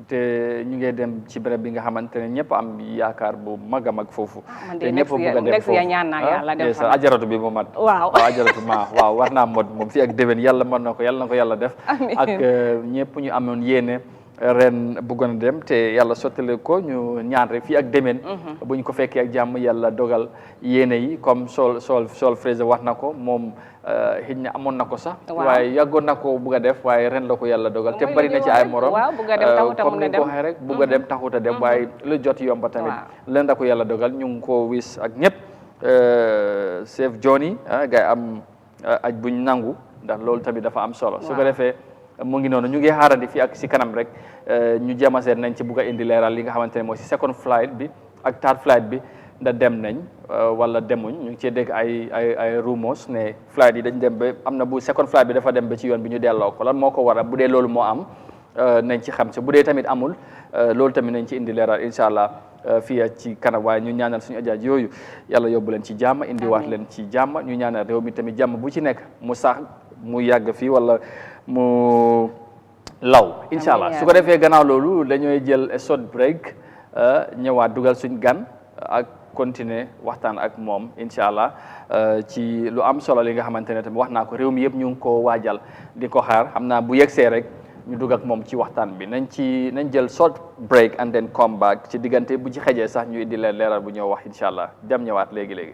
te ñu ngi dem ci béréb bi nga xamante ne ñëpp am yaakaar bu mag a mag foofu te ñëpp bëgg a dem foofu ya ñaan naa yàlla dem fa ajaratu bi mu mat waaw ajaratu waaw war naa mot moom fii ak déwén yàlla mën na ko yàlla def ak ñëpp ñu amoon yéene ren bëggoon a dem te yàlla sottale ko ñu ñaan rek fii ak demeen buñ ko fekkee ak jàmm yàlla dogal yéene yi comme Sol Fraser wax na ko moom xëy na amoon na ko sax waaye yàggoon na ko bugg a def waaye ren la ko yàlla dogal te bari na ci ay morom comme ni ko waxee rek bugg a dem taxut a dem waaye lu jot yomba tamit len la ko yàlla dogal ñu ngi ko wis ak ñëpp chef Johnny gars am aj buñ nangu ndax loolu tamit dafa am solo su ko defee mu ngi noonu ñu ngi xaarandi fii ak si kanam rek ñu jéem a seet nañ ci bugg a indi leeral li nga xamante ne mooy si second flight bi ak third flight bi nda dem nañ wala demuñ ñu ngi cee dégg ay rumors ne flight yi dañ dem ba am na bu second flight bi dafa dem ba ci yoon bi ñu delloo ko lan moo ko waral bu dee loolu moo am nañ ci xam si bu dee tamit amul loolu tamit nañ ci indi leeral incha allah fii ci kanam waaye ñu ñaanal suñu ajaaj yooyu yàlla yóbbu leen ci jàmm indiwaat leen ci jàmm ñu ñaanal réew mi tamit jàmm bu ci nekk mu sax mu yàgg fii wala mu law incha allah su ko defee gannaaw loolu dañooy jël short break ñëwaat dugal suñ gan ak continuer waxtaan ak moom incha allah ci lu am solo li nga xamante ne tamit wax naa ko réew mi yëpp ñu ngi ko waajal di ko xaar xam naa bu yegsee rek ñu dugg ak moom ci waxtaan bi nañ jël short break and then come back ci diggante bu ci xejee sax ñu indi leen leeral bu ñëw wax incha allah dem ñëwaat léegi-léegi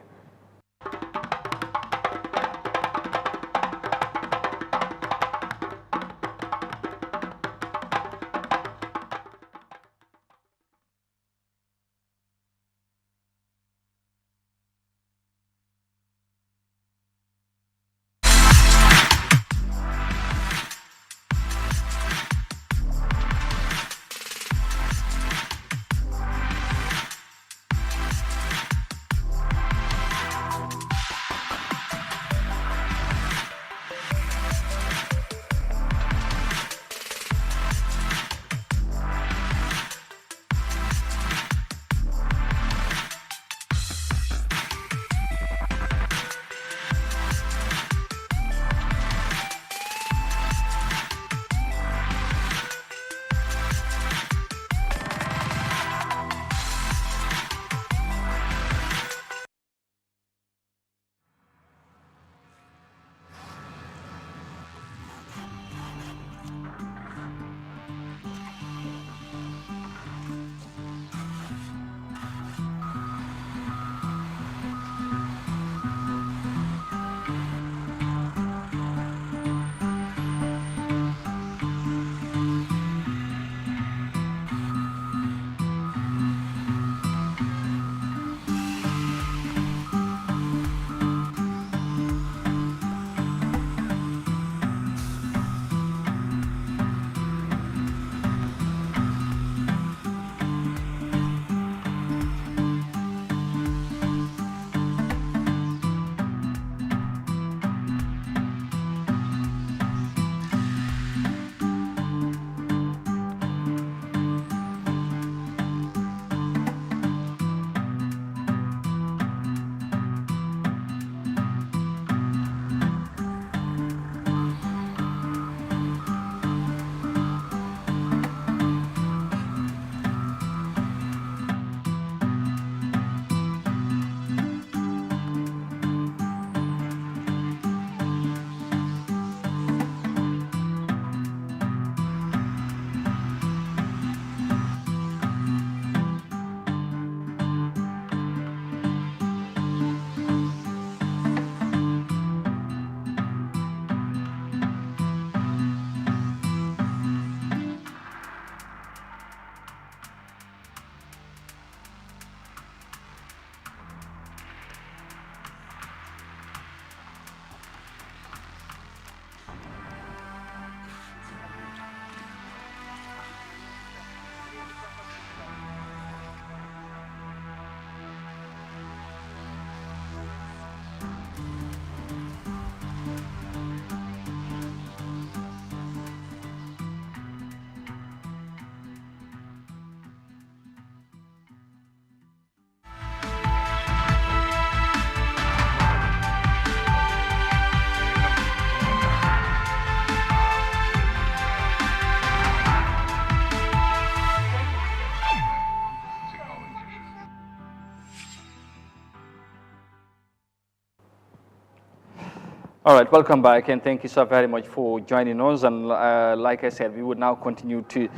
All right, welcome back, and thank you so very much for joining us. And like I said, we would now continue to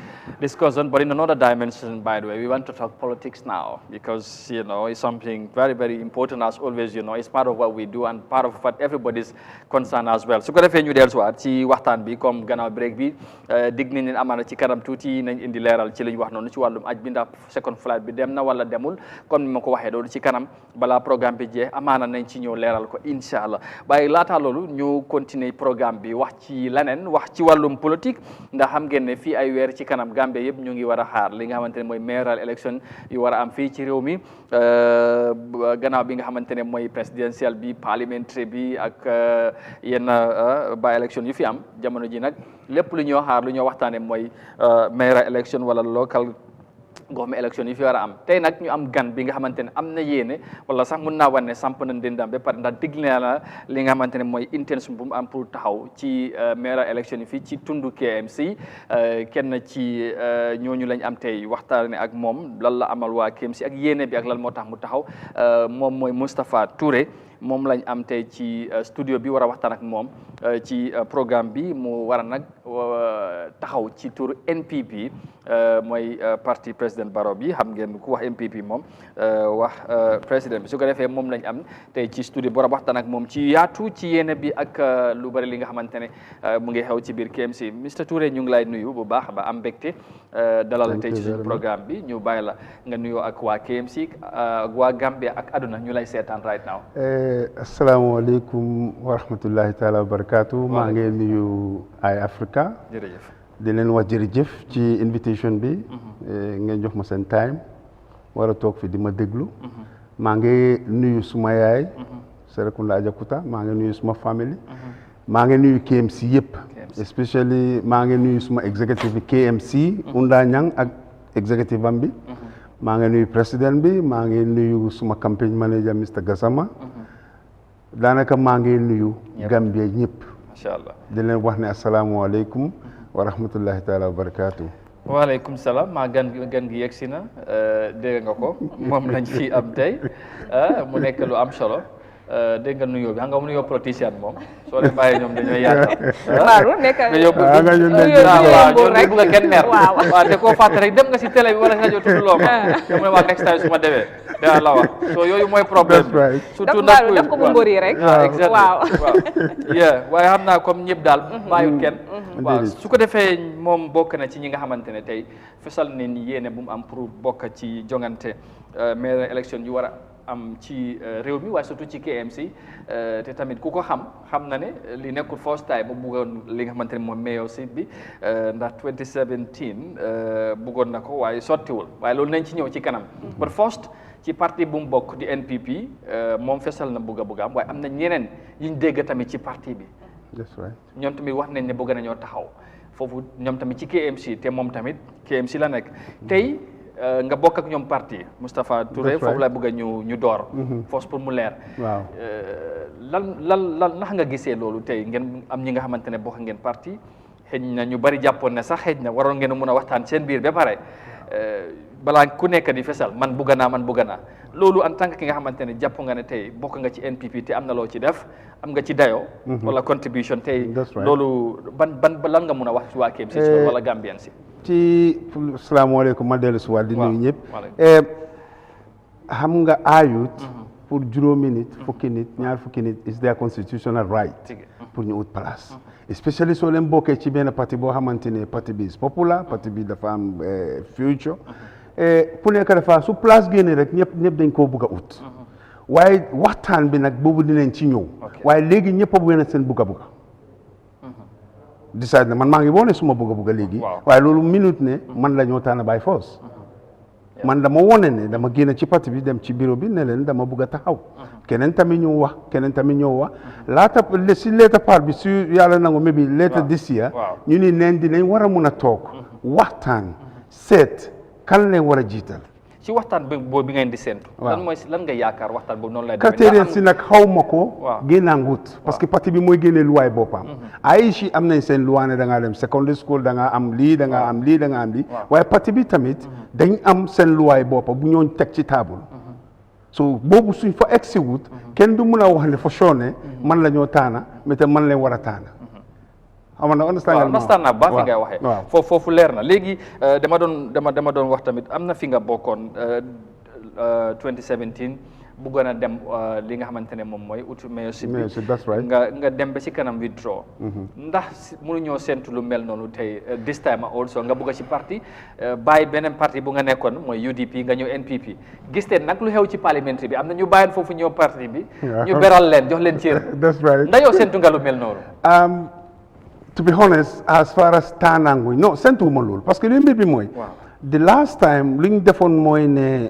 discuss on, but in another dimension, by the way, we want to talk politics now because, you know, it's something very, very important as always, you know, it's part of what we do and part of what everybody's concerned as well. So, ko defee ñu dellusiwaat ci waxtaan bi comme gannaaw break bi dig nañ leen amaana ci kanam tuuti nañ indi leeral ci li ñu wax noonu ci wàllum aj bi ndax second flight bi dem na wala demul comme ni ma ko waxee loolu ci kanam balaa programme bi jeex amaana nañ ci ñëw leeral ko incha allah waaye laata loolu ñu continuer programme bi wax ci leneen wax ci wàllum politique ndax xam ngeen ne fii ay weer ci kanam Gambie yëpp ñu ngi war a xaar li nga xamante ne mooy mayoral election yu war a am fii ci réew mi gannaaw bi nga xamante ne mooy présidentiel bi parliamentary bi ak yenn by election yu fi am jamono ji nag lépp lu ñoo xaar lu ñoo waxtaane mooy mayoral election wala local government election yi fi war a am tey nag ñu am gan bi nga xamante ne am na yéene wala sax mun naa wane samp na ndëndam ba pare ndax digg na la li nga xamante ne mooy intention bu mu am pour taxaw ci mayoral election yi fii ci tundu KMC kenn ci ñooñu lañ am tey waxtaane ak moom lan la amal waa KMC ak yéene bi ak lan moo tax mu taxaw moom mooy Moustapha Touré moom lañ am tey ci studio bi war a waxtaan ak moom ci programme bi mu war a nag taxaw ci tur NPP mooy parti président Barrow bi xam ngeen ku wax NPP moom wax président bi su ko defee moom lañ am tey ci studio bi war a waxtaan ak moom ci yaatu ci yéene bi ak lu bari li nga xamante ne mu ngi xew ci biir KMC Mr Touré ñu ngi lay nuyu bu baax ba am mbégte dalal tey ci suñu programme bi ñu bàyyi la nga nuyoo ak waa KMC ak waa Gambia ak aduna ñu lay seetaan right now. Asalaamaaleykum wa rahmatullahi taala wa barakaatu maa ngi nuyu Eyeafrica jërëjëf di leen wax jërëjëf ci invitation bi ngeen jox ma seen time war a toog fi di ma déglu maa ngi nuyu suma yaay Serekunda Ajakuta maa ngi nuyu suma family maa ngi nuyu KMC yëpp especially maa ngi nuyu suma executive bi KMC Unda Ñang ak executive am bi maa ngi nuyu président bi maa ngi nuyu suma campaign manager Mr Gassama daanaka maa ngi nuyu Gambie ñëpp macha allah di leen wax ne asalaamaaleykum wa rahmatullahi taala wa barakaatu. waaleykum salaam maa gan gi yegsi na dégg nga ko moom lañ fi am tey mu nekk lu am solo dégg nga nuyoo bi xam nga nuyoo politicien moom soo leen bàyyee ñoom dañoo yaatal. waaw nekk rek nga kenn mer waaw te koo fàtte rek dem nga si télé bi wala rajo tuddloo ma mu ne waa next time su ma demee daa la wax so yooyu mooy problème surtout nag daf ko bu mbëri rek waaw waaye xam naa comme ñëpp daal bàyyut kenn waaw su ko defee moom bokk na ci ñi nga xamante ne tey fesal ne ni yéene bu mu am pour bokk ci jongante mayoral election yu war a am ci réew mi waaye surtout ci KMC te tamit ku ko xam na ne li nekkul first time mu bëggoon li nga xamante ne moom mayorship bi ndax 2017 bëggoon na ko waaye sottiwul waaye loolu nañ ci ñëw ci kanam but first ci parti bu mu bokk di NPP moom fesal na bëgg a am waaye am na ñeneen yuñ dégg tamit ci parti bi ñoom tamit wax nañ ne bëgg nañoo taxaw foofu ñoom tamit ci KMC te moom tamit KMC la nekk tey nga bokk ak ñoom parti Moustapha Touré foofu la bëgg ñu door force pour mu leer waaw lan nax nga gisee loolu tey ngeen am ñi nga xamante ne bokk ngeen parti xëj na ñu bari jàppoon ne sax xëj na waroon ngeen a mun a waxtaan seen biir ba pare balaa ku nekk di fesal man bugga naa loolu en tant que ki nga xamante ne jàpp nga ne tey bokk nga ci NPP te am na loo ci def am nga ci dayoo wala contribution tey loolu ban lan nga mun a wax ci waa KMC wala Gambien si ci salaamaaleykum ma dellu si waat di nuyu ñëpp xam nga aayut pour juróomi nit fukki nit ñaar fukki nit is their constitutional right pour ñu ut place especially soo leen bokkee ci benn parti boo xamante ne parti bi is popular parti bi dafa am future ku nekk dafa su place génne rek ñëpp dañ koo bugg a ut waaye waxtaan bi nag boobu dinañ ci ñëw waaye léegi ñëpp a wéna seen bugg a decide na man maa ngi wone suma bugg a léegi waaye loolu minute ne man la ñoo tànn by force man dama wone ne dama génn ci parti bi dem ci bureau bi ne leen dama bugg a taxaw keneen tamit ñëw wax laata si later part bi su yàlla nangu maybe later this year ñu ni neen dinañ war a mun a toog waxtaan seet kan leen war a jiital ci waxtaan boobu bi ngeen di séntu lan nga yaakaar waxtaan boobu noonu lay critères si nag xaw ma ko génnaangut parce que parti bi mooy génnee luwaay boppam Aichi am nañ seen luwaa ne da ngaa dem secondary school da ngaa am lii da ngaa am lii waaye parti bi tamit dañ am seen luwaay boppam bu ñooñ teg ci table so boobu suñ fa egsi wut kenn du mun a wax ne fa sone man la ñoo taana mais te man leen war a taana xam nga understand naa ba fi ngay waxee foofu leer na léegi dama doon wax tamit am na fi nga bokkoon 2017 bëggoon a dem li nga xamante ne moom mooy utu mayorship bi nga dem ba si kanam withdraw ndax mënuñoo séntu lu mel noonu tey this time also nga bëgg ci parti bàyyi beneen parti bu nga nekkoon mooy UDP nga ñëw NPP gis te nag lu xew ci parliamentary bi am na ñu bàyyin foofu ñëw parti bi ñu beral leen jox leen cër ndax yow séntu nga lu mel noonu to be honest as far as taanaanguñ non séntuwuma loolu parce que li mbir bi mooy the last time li ñu defoon mooy ne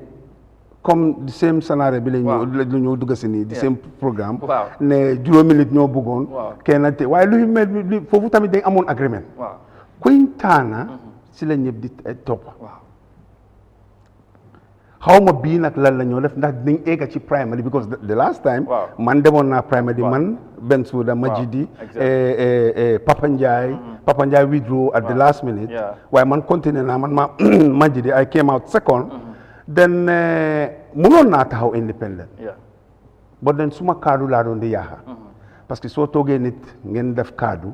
comme the same scénario bi la ñoo dugg si nii the same programme ne juróomi nit ñoo bëggoon kenn te waaye lu mel foofu tamit dañ amoon agreement kuñ taana si la ñëpp di topp xaw ma bii nag lan la ñoo def ndax dinañ egga ci primary because the last time man demoon naa primary man Bensouda Majidi Papa Ndiaye withdraw at the last minute waaye man continué naa man ma Majidi I came out second then mënoon naa taxaw independent but then suma kaddu laa doon di yaaxa parce que soo toogee nit ngeen def kaddu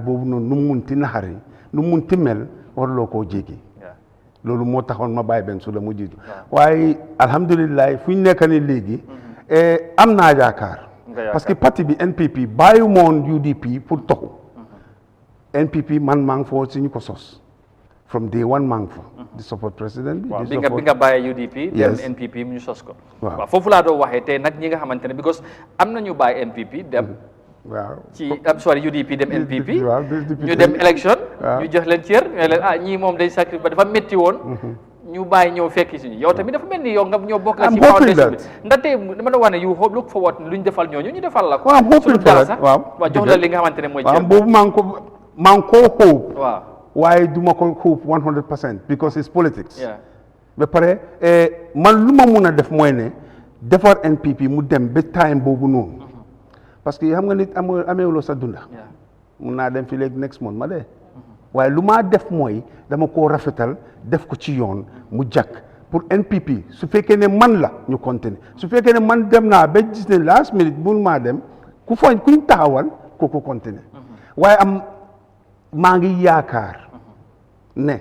boobu noonu nu mu munti naxari nu mu munti mel warloo koo jéggi loolu moo taxoon ma bàyyi Bensouda mu jiitu waaye alhamdulilah fu ñu nekk ni léegi am naa yaakaar parce que parti bi NPP bàyyi moon UDP pour toxu NPP man maa ngi foo si ñu ko sos from day one maa ngi fa di support président bi bi nga bàyyi UDP dem NPP ñu sos ko waaw foofu laa doon waxee tey nag ñi nga xamante ne because am na ñu bàyyi NPP dem ci UDP dem NPP ñu dem élection ñu jox leen cër ñu leen ñii moom day sacrifice dafa métti woon ñu bàyyi ñëw fekki si ñu yow tamit dafa mel ni yow nga ñoo bokk nga ci foundation bi ndaxte dama doon wax ne you look forward lu ñu defal ñooñu ñu defal la ko suñu dara sax waaw jox la li nga xamante ne mooy cër boobu maa ngi koo xóob waaye du ma ko xóob 100% because it's politics ba pare man lu ma mun a def mooy ne defar NPP mu dem ba time boobu noonu parce que xam nga nit ameewuloo sa dunda mun naa dem fi léegi next month ma dee waaye lu maa def mooy dama koo rafetal def ko ci yoon mu jàkk pour NPP su fekkee ne man la ñu continuer su fekkee ne man dem naa ba gis ne last minute mun maa dem kuñ taxawal kooku continuer waaye maa ngi yaakaar ne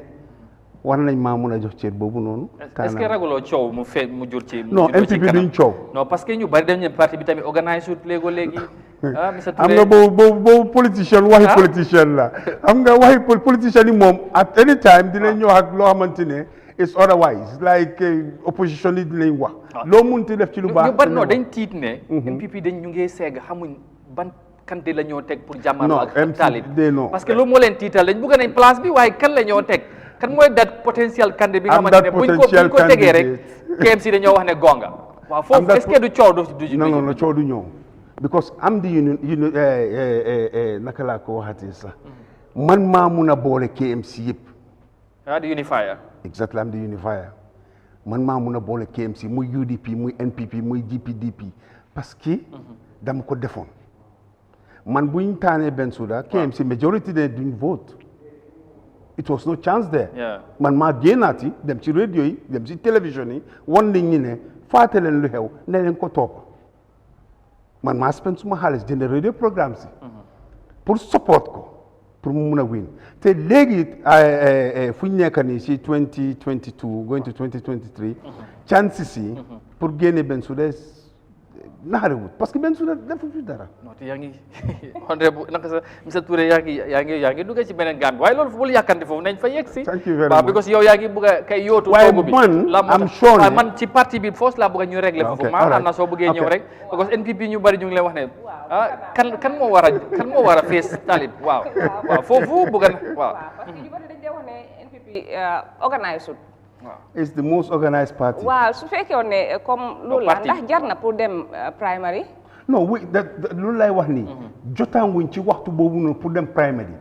war nañ maa mun a jox cër boobu noonu. est-ce que raguloo coow mu jur ci. non NPP duñ coow. non parce que ñu bari dem ñeen parti bi tamit organise wut léegi. xam nga boobu politicien waxi politicien la xam nga waxi politicien yi moom at any time dinañ ñëw ak loo xamante ne it's otherwise like opposition yi dinañ wax. loo munti def ci lu baax. ñu bari non dañ tiit ne. NPP ñu ngi seeg xamuñ ban. kante la ñoo teg pour jàmmarloo ak taalib parce que loolu moo leen tiital dañ bëgg nañ place bi waaye kan la ñoo teg kan mooy dat potentiel candidat bi nga xamante ne buñ ko tegee rek KMC dañoo wax ne gonga waaw foofu est-ce que du coow du non coow du ñëw because am di naka laa ko waxatee sax man maa mun a boole KMC yëpp di unifier exactly am di unifier man maa mun a boole KMC muy UDP muy NPP muy GPDP parce que dama ko defoon man bu ñu taanee Bensouda KMC majority de duñ vote it was no chance there man maa génnaati dem ci radio yi dem ci télévision yi wan nit ñi ne faate leen lu xew ne leen ko topp man maa spend suma xaalis jënd radio programme si pour support ko pour mu mun a win te léegi fu ñu nekk nii ci 2022 going to 2023 chances yi pour génne Bensouda naxarewut parce que Bensouda defu fi dara. non te yaa ngi honorable naka sa monsieur Touré yaa ngi dugg ci beneen Gambie waaye loolu bul yàkkante foofu nañ fa yegg si. thank you very much because yow yaa ngi bëgg a kay yóotu. toogu bi am sure waaye man ci parti bi force laa bëgg a ñu régler foofu. maanaam na soo bëggee ñëw rek. parce que NPP ñu bari ñu ngi leen wax ne kan moo war a fees talib waaw foofu bëgg na waaw. parce que ñu bari dañ dee wax ne NPP organise it's the most organized party. waaw su fekkee ne comme loolu la ndax jar na pour dem primary. non loolu lay wax nii. jotaanguñ ci waxtu boobu noonu pour dem primary.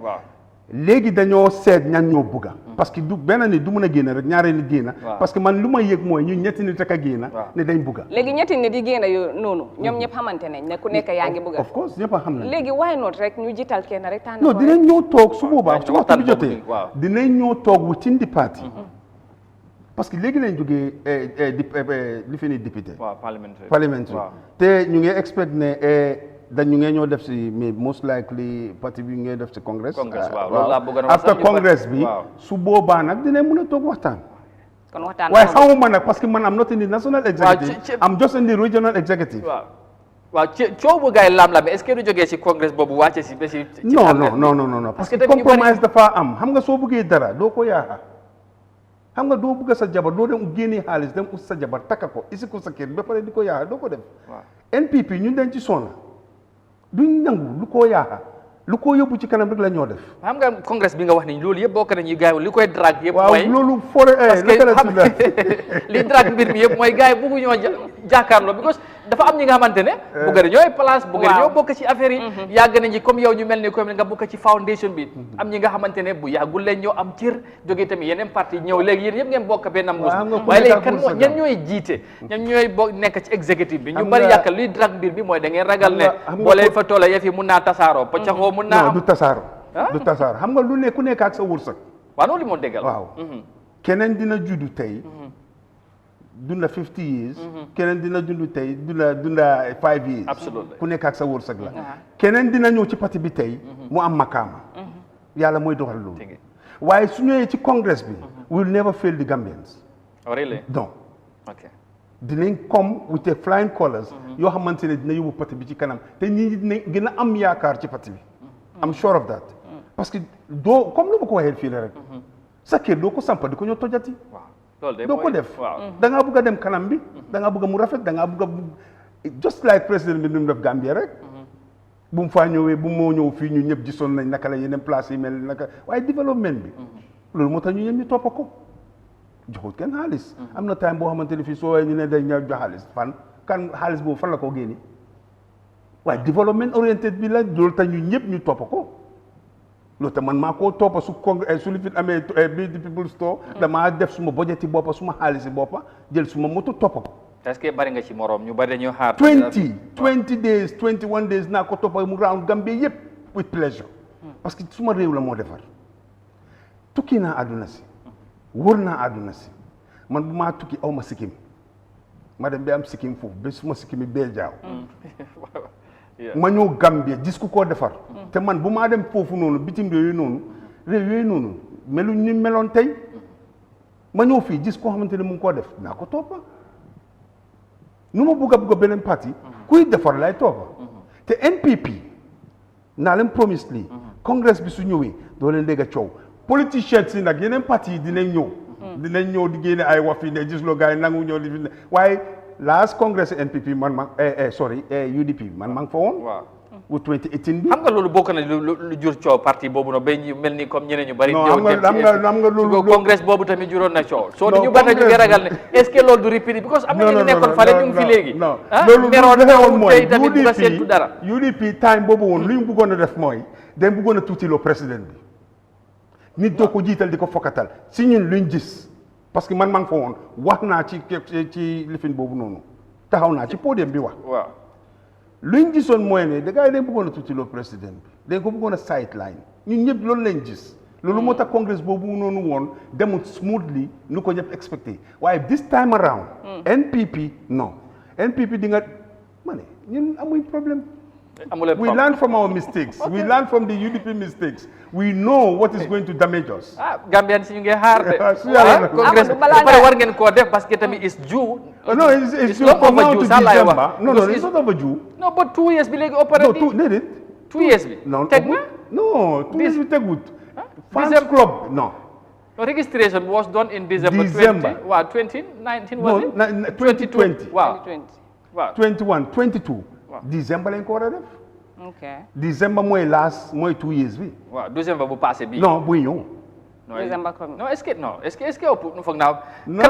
léegi dañoo seet ñan ñoo bëgga parce que du benn nit du mën a génn rek ñaaree nit génn. parce que man lu ma yëg mooy ñun ñetti nit rek a génn. ne dañ bëgga. léegi ñetti nit yi génn yu noonu. ñoom ñëpp xamante nañ ne ku nekk yaa ngi bëgga. of course ñëpp a xam nañ. léegi why not rek ñu jiital kenn rek. tànn non dinañ ñëw toog su boobaa su waxtu bi jotee dinañ ñëw toog within the party. parce que léegi lañ jógee li fi ni député. waaw parliamentary. te ñu ngi expect ne dañ ñu ngi ñoo def si mais most likely parti bi ñu ngi def si congress. waaw loolu laa bëgg a wax after congress bi su boobaa nag dinañ mën a toog waxtaan. kon waxtaan waaye xamuma nag parce que man am not in the national executive. I'm just in the regional executive. waaw coow bu gars yi laam-laam est-ce que du jógee si congress boobu wàcce si ba si. non parce que compromise dafa am xam nga soo bëggee dara doo ko yaaxa xam nga doo bëgg sa jabar doo dem génnee xaalis dem ut sa jabar takka ko isi ko sa kër ba pare di ko yaaxa doo ko def. NPP ñun dañ ci sonna duñ nangu lu koo yaaxa lu ko yóbbu ci kanam rek la ñoo def. xam nga congress bi nga wax ni loolu yëpp bokk nañu gars yi li koy drag yëpp. mooy waaw loolu fore parce que li drag mbir mi yëpp mooy gars yi bëggu ñoo jàkkaarloo because dafa am ñi nga xamante ne. bëgg nañooy place bëgg nañoo bokk ci affaire yi. yàgg nañu comme yow ñu mel ni comme nga bokk ci foundation bi. am ñi nga xamante ne bu yàggul leen ñoo am cër jógee tamit yeneen parti ñëw léegi yéen yëpp ngeen bokk benn mbuus. waaye léegi kan moo ñan ñooy jiite ñan ñooy nekk ci exécutif bi ñu bari yàkkal luy drag mbir bi mooy da ngeen ragal ne boo leen fa toola yëf yi mun naa tasaaroo paccaxoo mun naa am du tasaaro xam nga lu ne ku nekk ak sa wërsëg. waaw loolu moo déggal waaw keneen dina juddu tey dunda 50 years keneen dina juddu tey dunda 5 years absolument ku nekk ak sa wërsëg la keneen dina ñëw ci parti bi tey mu am makaama yàlla mooy doxal loolu waaye su ñëwee ci congress bi we will never fail the Gambians. really non dinañ come with a flying colors yoo xamante ne dina yóbbu parti bi ci kanam te ñi dina gën a am yaakaar ci parti bi I'm sure of that parce que doo comme lu ma ko waxee fii la rek sa kër doo ko sampa di ko ñoo tojati doo ko def da ngaa bëgg a dem kanam bi da ngaa bëgg a mu rafet da ngaa bëgg a just like président bi nu mu def Gambia rek bu mu faa ñëwee bu moo ñëw fii ñu ñëpp gisoon nañ naka la yeneen place yi mel naka waaye développement bi loolu moo tax ñu ñëpp ñu toppa ko joxut kenn xaalis am na time boo xamante ne fii soo ñu ne dañ ñëw jox xaalis fan kan xaalis boobu fan la koo génne waaye développement oriented bi la loolu tax ñu ñëpp ñu toppa ko loolu tax man maa koo toppa su congrès su li fi amee bii di people store damaa def suma budget yi boppa suma xaalis yi boppa jël suma moto toppa ko est-ce que bari nga ci morom ñu bari dañoo xaar 20 days 21 days naa ko toppa mu round Gambie yëpp with pleasure parce que suma réew la moo defar tukki naa àdduna si wër naa àdduna si man bu maa tukki aw ma sikkim ma dem ba am sikkim foofu ba suma sikkim yi bee jaaw ma ñëw Gambie gis ku koo defar te man bu maa dem foofu noonu bitim réew yooyu noonu melu ñu meloon tey ma ñëw fii gis koo xamante ne mu ngi koo def naa ko toppa nu ma bugg a beneen parti kuy defar lay toppa te NPP naa leen promise lii congrès bi su ñëwee doo leen dégg a coow politiciens yi nag yeneen parti yi dinañ ñëw di génne ay wax fii ne gis loo gars yi nangu ñëw di fi ne waaye last congress NPP man UDP man maa ngi fa woon. waaw bu 2018 bi. xam nga loolu bokk na lu jur coow parti boobu noonu ba ñu mel ni comme ñeneen ñu bari. non xam nga loolu congrès boobu tamit juróon na coow. soo ñu bari ñu ngi ragal ne est-ce que loolu du repeat because am na ñu nekkoon fale ñu ngi fi léegi. non loolu meroon mooy tamit bu ko seetu dara. UDP time boobu woon lu ñu bëggoon a def mooy dañ bëggoon a tuutiloo président bi nit doo ko jiital di ko fokkatal si ñun luñ gis parce que man maa ngi fa woon wax naa ci lifin boobu noonu taxaw naa ci podium bi wax. waaw luñ gisoon mooy ne da gars yi dañ bëggoon a tuutiloo président bi dañ ko bëggoon a sideline ñun ñëpp loolu lañ gis. loolu moo tax congrès boobu noonu woon demut smoothly nu ko ñëpp expecté waaye this time around. NPP non NPP di nga ma ne ñun amuñ problème. We learn from our mistakes. Okay. We learn from the UDP mistakes. We know what is going to damage us. Gambian si ñu ngi xaar de. Congress pare war ngeen koo def parce que tamit is due. No, it's due from now to December. No, it's not overdue. No, but 2 years bi léegi opérative. No, need it. 2 years bi. Teg na? No, 2 years bi tegut. Fans club, no. No, registration was done in December. 2019 was it? No, 2020. Wow. 21, 22. December lañ ko war a def. ok December mooy 2 years bi. waaw December bu passé bi. non buy ñëw. December comme non est-ce que ëpp nu foog naa. no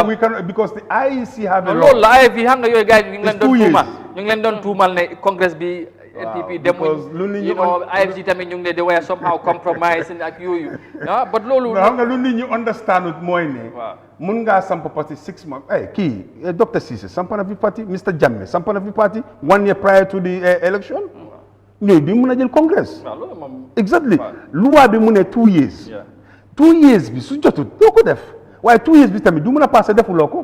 we cannot because the IEC have a law. loolu la IEC xam nga yooyu gars yi ñu ngi leen doon tuumal ne congrès bi. NPP demuñ IFG tamit ñu ngi ne de waaye somehow compromise ak yooyu but loolu xam nga lu nit ñi understand mooy ne mun ngaa samp parti 6 months Dr. Cissé samp na fi parti Mr. Jammeh samp na fi parti 1 year prior to the election ñooyu bi mun a jël congrès exactly loi bi mu ne 2 years 2 years bi su jotut doo ko def waaye 2 years bi tamit du mën a passé defuloo ko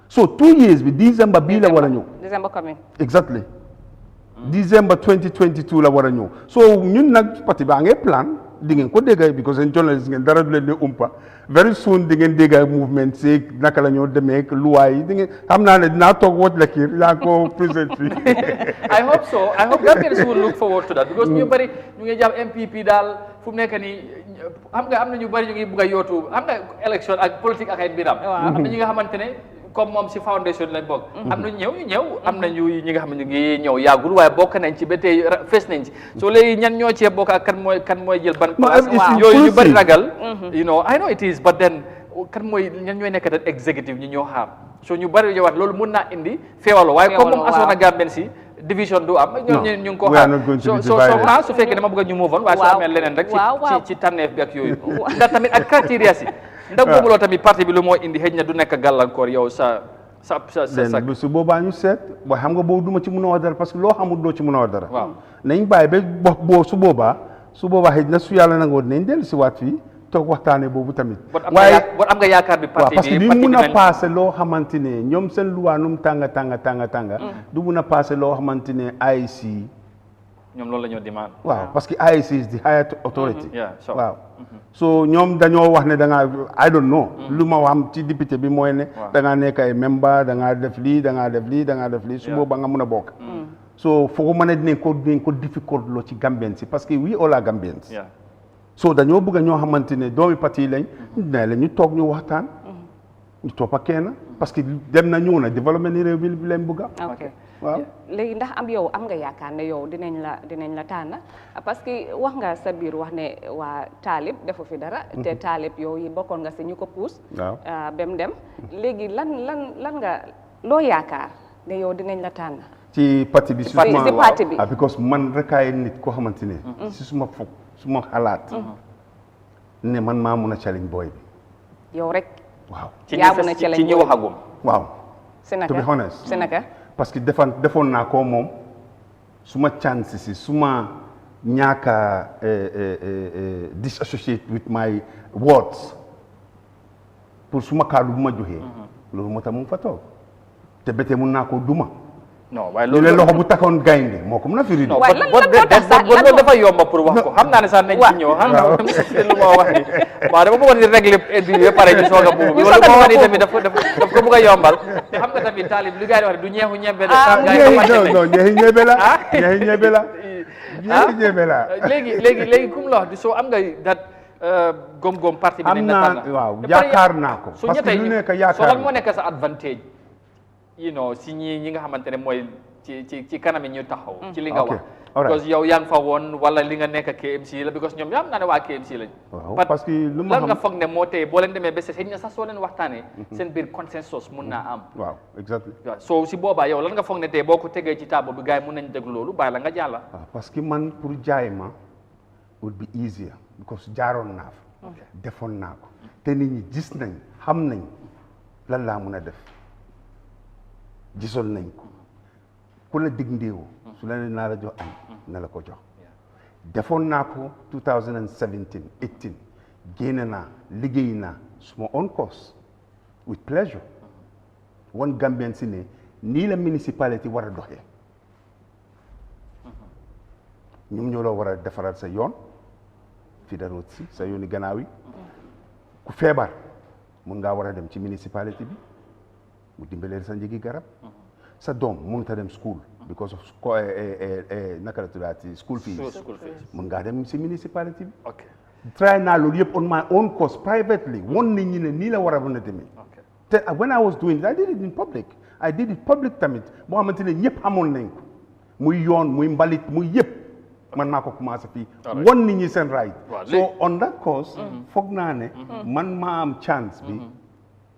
so 2 years bi December bii la war a ñëw December coming exactly December 2022 la war a ñëw so ñun nag parti baa ngee plan di ngeen ko dégg because en journalist ngeen dara du leen di umpa very soon di ngeen dégg movement si naka la ñoo demee luwaay yi di ngeen xam naa ne dinaa toog wot la kii yaa ko present fii I hope so. I hope Gambians will look forward to that because ñu bari ñu ngi jàpp MPP daal fu mu nekk nii xam nga am na ñu bari ñu ngi bugg a yootu xam nga élection ak politique ak ay mbiram. am na ñi nga xamante ne comme moom si foundation lañ bokk. am na ñëw am na ñi nga xam ne ñu ngi ñëw yàggul waaye bokk nañ ci ba tey fees nañ ci soo léegi ñan ñoo cee bokk ak kan mooy jël ban place yooyu ñu bari ragal. you know I know it is but then kan mooy ñan ñooy nekk dat executive ñi ñoo xaar so ñu bari yow loolu mun naa indi feewalo waaye comme moom asoon na Gambien si division du am ñoom ñu ngi ko xaar so su fekkee dama bëgg a ñu move on waaye soo amee leneen rek ci tànneef bi ak yooyu ndax tamit ak criteria si ndax boobu loo tamit parti bi lu moo indi xëy na du nekk gàllankoor yow sa su boobaa ñu seet waaye xam nga boobu duma ci mën a wax dara parce que loo xamul doo ci mën a wax dara nañ bàyyi ba boo su boobaa xëy na su yàlla nangoo nañ dellu si waat fii toog waxtaanee boobu tamit waaye am nga yaakaar bi parti bi parce que li mun a passé loo xamante ne ñoom seen luwaa num tànga du mun a passé loo xamante ne IEC ñoom loolu la ñoo demande waaw parce que IEC is the higher authority waaw so ñoom dañoo wax ne da ngaa I don't know lu ma xam ci député bi mooy ne da ngaa nekk ay member da ngaa def lii da ngaa def lii su boobaa nga mun a bokk so foog ma ne dinañ ko difficult loo ci Gambians si parce que we all are Gambians so dañoo bëgg ñoo xamante ne doomi parti yi lañ ne la ñu toog ñu waxtaan ñu toppa kenn parce que dem na ñëw na développement ni réew bi leen bëgg waaw léegi ndax yow am nga yaakaar ne yow dinañ la tànn parce que wax nga sa biir wax ne waa Taalib defu fi dara te Taalib yow yi bokkoon nga si ñu ko puus bem dem léegi lan nga loo yaakaar ne yow dinañ la tànn ci parti bi si parti bi because man rekaay nit koo xamante ne si suma xalaat ne man maa mun a challenge booy bi yow rek waaw yaa mun a challenge ci ñi waxagum waaw to be honest si naka parce que defoon naa ko moom suma chance si suma ñaaka disassociate with my words pour suma kaddu bu ma joxee loolu moo tax mu fa toog te bete mun naa ko duma non waaye loolu loxo bu takkoon gaynde moo ko mën a firi non loolu dafa yomb pour wax ko xam naa ne sax nañ ci ñëw xam nga lu ma wax ni waaw dama bëggoon di régler bi ba pare ñu soog a buubu loolu moo wax ni tamit daf ko bëgg a yombal te xam nga tamit Taalib li gars yi wax du ñeexu ñebe non ñeexi ñebe la ñeexi ñebe la ñeexi ñebe la léegi comme la wax di soo am nga dat gom parti bi nañ na tànn waaw yaakaar naa ko parce que lu nekk yaakaar so lan moo nekk sa advantage si ñi nga xamante ne mooy ci kanam yi ñu taxaw ci li nga wax because yow yaa ngi fa woon wala li nga nekk KMC la because ñoom xam naa ne waa KMC lañ parce que lu ma lan nga foog ne moo tey boo leen demee ba xëy na sax soo leen waxtaanee seen biir consensus mun naa am waaw exactly waaw so si boobaa yow lan nga foog ne tey boo ko tegee ci table bi gars yi mun nañ déglu loolu bàyyi la nga jàlla parce que man pour jaay ma would be easier because jaaroon naa fa defoon naa ko te nit ñi gis nañ xam nañ lan laa mun a def gisoon nañ ko ku la dig ndéewu su la ne naa la jox añ na la ko jox defoon naa ko 2017 18 génne naa liggéey naa suma own course with pleasure wan Gambien si ne nii la municipalité war a doxee ñoom ñoo la war a defaral sa yoon fi da root si sa yooni gannaaw yi ku feebar mun ngaa war a dem ci municipalité bi mu dimbaleel sa njëgi garab sa doom mënut a dem school because of naka la tuddaati school fees mun ngaa dem si municipality bi try naa loolu yëpp on my own cost privately won nit ñi ne nii la war a mën a demee te when I was doing it I did it in public tamit boo xamante ne ñëpp amoon nañ ko muy yoon muy mbalit muy yëpp man maa ko commencé fii won nit ñi seen right so on that course foog naa ne man maa am chance bi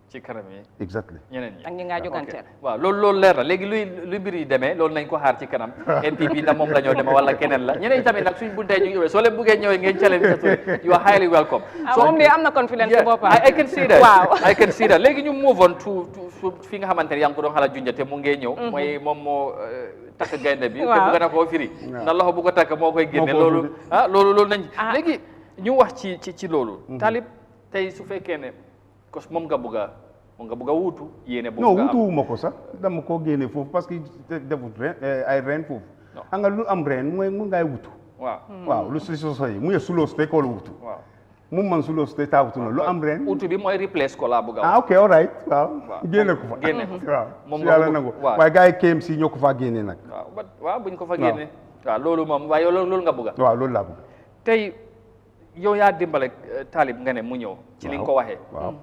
ci kanam yi exactly ñeneen ñi ak ñi ngaa joganteel waaw loolu leer na léegi luy mbir yi demee loolu nañ ko xaar ci kanam NPP ndax moom la ñoo demee wala keneen la ñeneen ñi tamit nag suñ buntee ñu ngi soo leen buggee ñëwee ngeen challenge sa tur you are highly welcome so moom de am na confidence ci boppam I can see that waaw I can see that léegi ñu move on to fi nga xamante ne yaa ngi ko doon xalaat junjate mu ngee ñëw mooy moom moo takk gaynde bi te bëgg na koo firi na loxo bu ko takk moo koy génne loolu nañ léegi ñu wax ci loolu Taalib tey su fekkee ne Because moom nga bëgg a wuutu yéene boobu non nga am. wutuwuma ko sax dama koo génne foofu parce que defut ay reen foofu. xam nga lu am reen mooy mu ngay wutu. waaw lu si sosoy mu ye suloo te ko wutu. waaw mu man suloo te taa wutu na lu am reen. wutu bi mooy replace ko laa bëgg a wax. ok all right waaw. génne ko fa génne ko waaw. moom nga yàlla nangu waaye gars yi KMC ñoo ko faa génne nag. waaw buñ ko fa génne. waaw loolu moom waaye loolu nga bëgg a. waaw loolu laa bëgg. tey yow yaa dimbale Talib nga ne mu ñëw. ci li nga ko waxee. waaw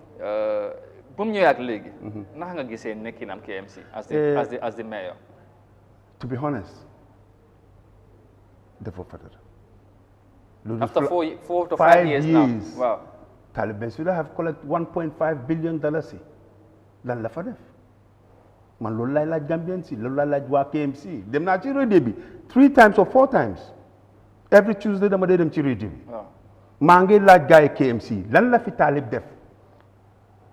bu mu ñëwee ak léegi. naka nga gisee nekkinam KMC as the mayor. to be honest dafa fatal. after 4 to 5 years now wow. Talib Bensouda have collected $1.5 billion lan la fa def man loolu laay laaj Gambien si loolu laay laaj waa KMC dem naa ci radio bi 3 times or 4 times every Tuesday dama dee dem ci radio bi maa ngi laaj gars yi KMC lan la fi Talib def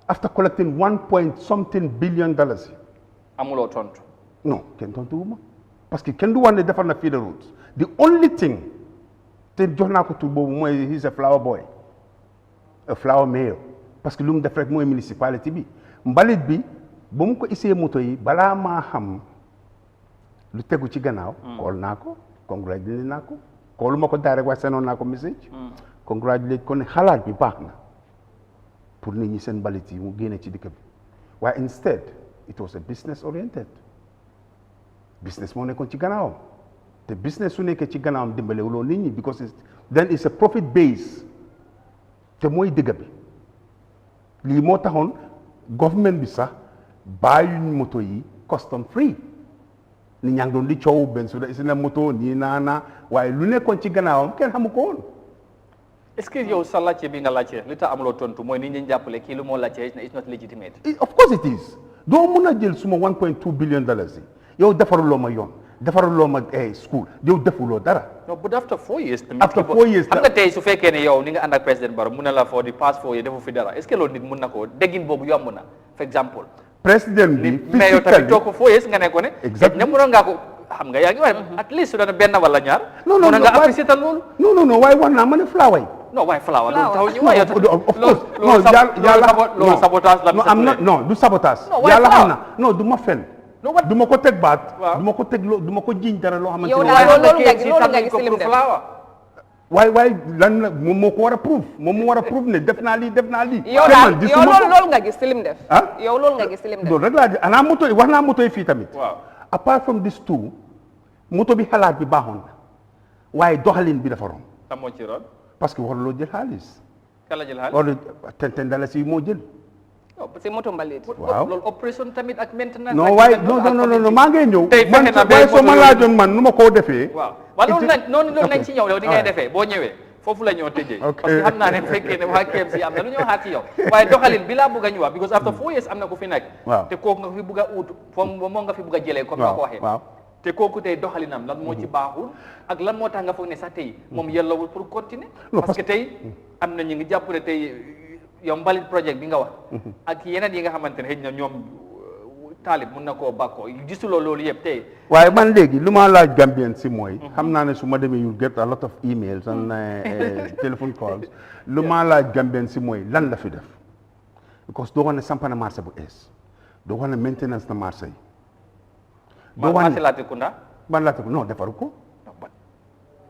after collecting $1 billion amuloo tontu. non kenn tontu wu ma parce que kenn du wax ne defar na fii de route the only thing te jox naa ko tur boobu mooy he's a flower boy a flower mayor parce que lu mu def rek mooy municipality bi mbalit bi ba mu ko isee moto yi balaa maa xam lu tegu ci gannaaw. kool naa ko congratulé naa ko koolu ma ko direct waaye seenoon naa ko message. congratulé ko ne xalaat bi baax na pour nit ñi seen mbalit yi mu génne ci dëkk bi waaye instead it was a business oriented business moo nekkoon ci gannaawam te business su nekkee ci gannaawam dimbalewuloo nit ñi because then it's a profit base te mooy dëgg bi lii moo taxoon government bi sax bàyyuñ moto yi custom free nit ñaa ngi doon di coow Bensouda isi na moto nii naa waaye lu nekkoon ci gannaawam kenn xamu ko woon. est-ce que yow sa laajte bi nga laajte li tax amuloo tontu mooy nit ñi jàppale kii lu moo laajte it's not legitimate. of course it is doo mun a jël suma $1.2 billion yi yow defaruloo ma yoon defaruloo ma school yow defuloo dara. non but after 4 years. after 4 years xam nga tey su fekkee ne yow ni nga ànd ak président Barrow mun na la for the past 4 years defu fi dara est-ce que loolu nit mun na ko déggin boobu yomb na for example. président bi mais yow tamit toog ko 4 years nga ne ko ne. exactement ne mënoon ngaa ko xam nga yaa ngi wax at least su doon benn wala ñaar. non non nga apprécier tal loolu. non waaye wax naa ma ne flower yi. non waaye flower loolu taxul ñu wax yow tamit. of course non sabotage la. non du sabotage. yàlla xam na non du ma fen. du ma ko teg baat. du ma ko teg du ma ko jiiñ dara loo xamante ne. yow daal loolu nga gis lim def. waaye lan la moom moo ko war a proof moom mu war a proof ne def naa lii def naa lii. yow daal yow loolu nga gis lim def. yow loolu nga gis lim def. loolu rek laa di ana moto yi wax naa moto yi fii tamit. waaw apart from this two moto bi xalaat bi baaxoon na waaye doxalin bi dafa romb. tam moo ci roon. parce que waruloo jël xaalis. kala jël xaalis wala ten dalasi moo jël. non c'est moto mbalit. waaw loolu opération tamit ak maintenance. non waaye non maa ngi ñëw. tey fexe na waaye soo ma laajoon man nu ma koo defee. waaw loolu nañ ci ñëw yow ni ngay defee boo ñëwee foofu la ñoo tëjee. parce que xam naa ne fekkee ne waa KMC am na lu ñoo xaar ci yow. waaye doxalin bi laa bëgg a ñu wax because after 4 years am na ku fi nekk. waaw te kooku nga fi bëgg a uutu moom nga fi bëgg a jëlee. comme nga ko waxee. te kooku tey doxalinam lan moo ci baaxul ak lan moo tax nga foog ne sax tey moom yellawul pour continuer. parce que tey am na ñu ngi jàpp ne tey yow mbalit projet bi nga wax. ak yeneen yi nga xamante ne xëy na ñoom Talib mun na koo bàkkoo gisuloo loolu yëpp tey. waaye man léegi lu ma laaj Gambien si mooy. xam naa ne su ma demee you get a lot of emails and telephone calls. lu ma laaj Gambien si mooy lan la fi def. because doo xam ne samp na marché bu ees doo xam ne maintenance na marché yi. doo xam ne Latrikunda. ban Latrikunda non defaru ko.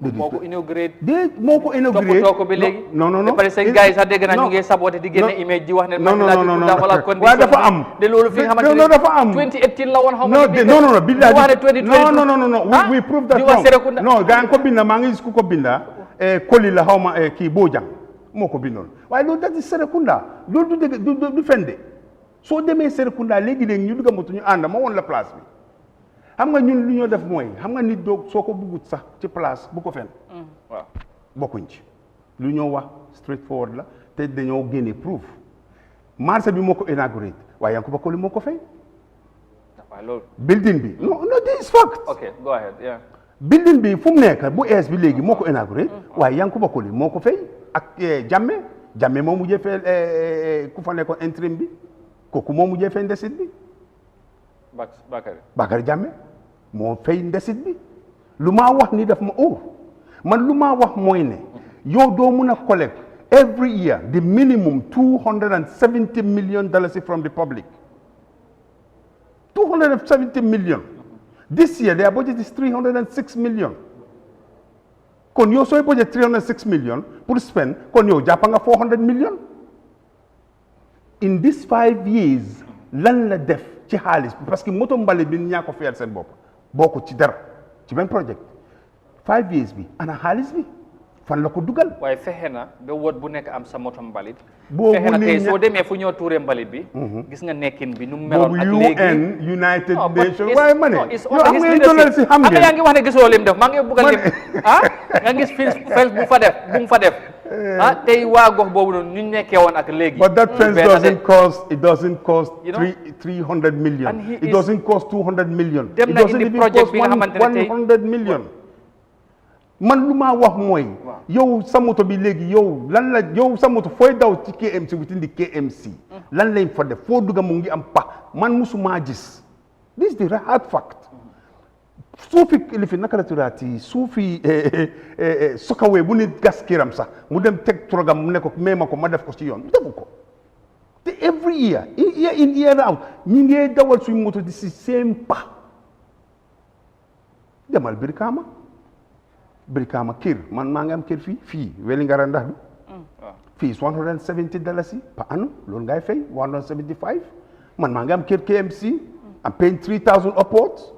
moo ko inauguré. moo ko inauguré toppatoo ko ba léegi. non ba pare seen gars yi sax dégg naa ñu ngi saboté di génne image ji wax ne. non waaye dafa am. de loolu fi nga xamante ne dafa am 2018 la woon xaw ma. non billahi wax ne 2022 non we prove that wrong non gaa ngi ko binda maa ngi gis ku ko binda Koli la xaw ma kii Bojang moo ko bindoon waaye loolu dati Serekunda loolu du dégg du fende soo demee Serekunda léegi-léegi ñu dugg moto ñu ànd ma woon la place bi. xam nga ñun lu ñoo def mooy xam nga nit doog soo ko buggut sax ci place bu ko fen waaw bokkuñ ci lu ñoo wax straightforward la te dañoo génne proof marché bi moo ko inauguré waaye Yankuba Koli moo ko fay. waaw loolu. building bi no this is fact. ok go ahead yeah. building bi fu mu nekk bu ees bi léegi moo ko inauguré waaye Yankuba Koli moo ko fay ak Jammeh moo mujjee fay ku fa nekkoon interim bi kooku moo mujjee fay ndesit bi. Bakary Jammeh moo fay ndesit bi lu maa wax ni daf ma man lu maa wax mooy ne yow doo mun a collecte every year, the minimum $270 million from the public. 270 million. This year, their budget is 306 million. Kon yo soy budget 306 million pour spend, kon yo japanga 400 million. In these 5 years, lan la def ci xaalis parce que moto mbale bi ñaa ko fayal seen bopp bokku ci dara ci benn project 5 years bi ana xaalis bi fan la ko dugal. waaye fexe na ba wóot bu nekk am sa moto mbalit. boobu fexe na tey soo demee fu ñoo tuuree mbalit bi. gis nga nekkin bi nu mu meloon ak léegi UN United Nations waaye ma ne. yow am nga yaa ngi wax ne gisoo lim def maa ngi bugg a lim nga gis fence bu fa def bu mu fa def tey waa gox boobu noonu ñu nekkee woon ak léegi. But that fence doesn't cost 300 million. It doesn't cost 200 million. dem na indi project bi nga xamante ne tey 100 million. man lu maa wax mooy yow sa moto bi léegi yow lan la yow sa moto fooy daw ci KMC within the KMC lan lañ fa def foo dugga mu ngi am pax man musuma gis this is the hard fact suufi lifi naka la turaati suufi sokawee bu nit gas kiram sax mu dem teg programme mu ne ko may ma ko ma def ko ci yoon defu ko te every year in year out ñi ngee dawal suñu moto di si seen pax demal Brikama kër man maa ngi am kër fii Wellingara ndax bi fii is $170 per annum loolu ngay fay 175 man maa ngi am kër KMC I'm paying 3,000 upwards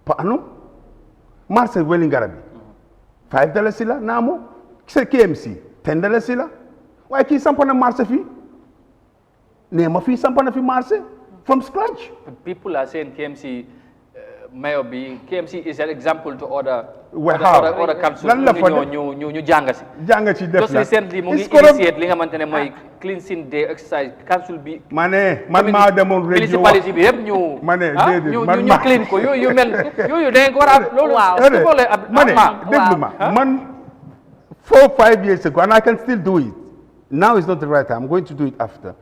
per annum marché Wellingara bi $5 la naamo sa KMC $10 la waaye kii samp na marché fii nee ma fii samp na fi marché from scratch. People are saying KMC mayor bi KMC is an example to other council ñu jàng si def just recently mu ngi initiate li nga xamante ne mooy cleansing day exercise council bi man maa demoon radio municipality bi yëpp ñu clean ko yooyu mel yooyu da ngeen ko war a loolu déglu ma man 4 or 5 years ago and I can still do it now is not the right time I'm going to do it after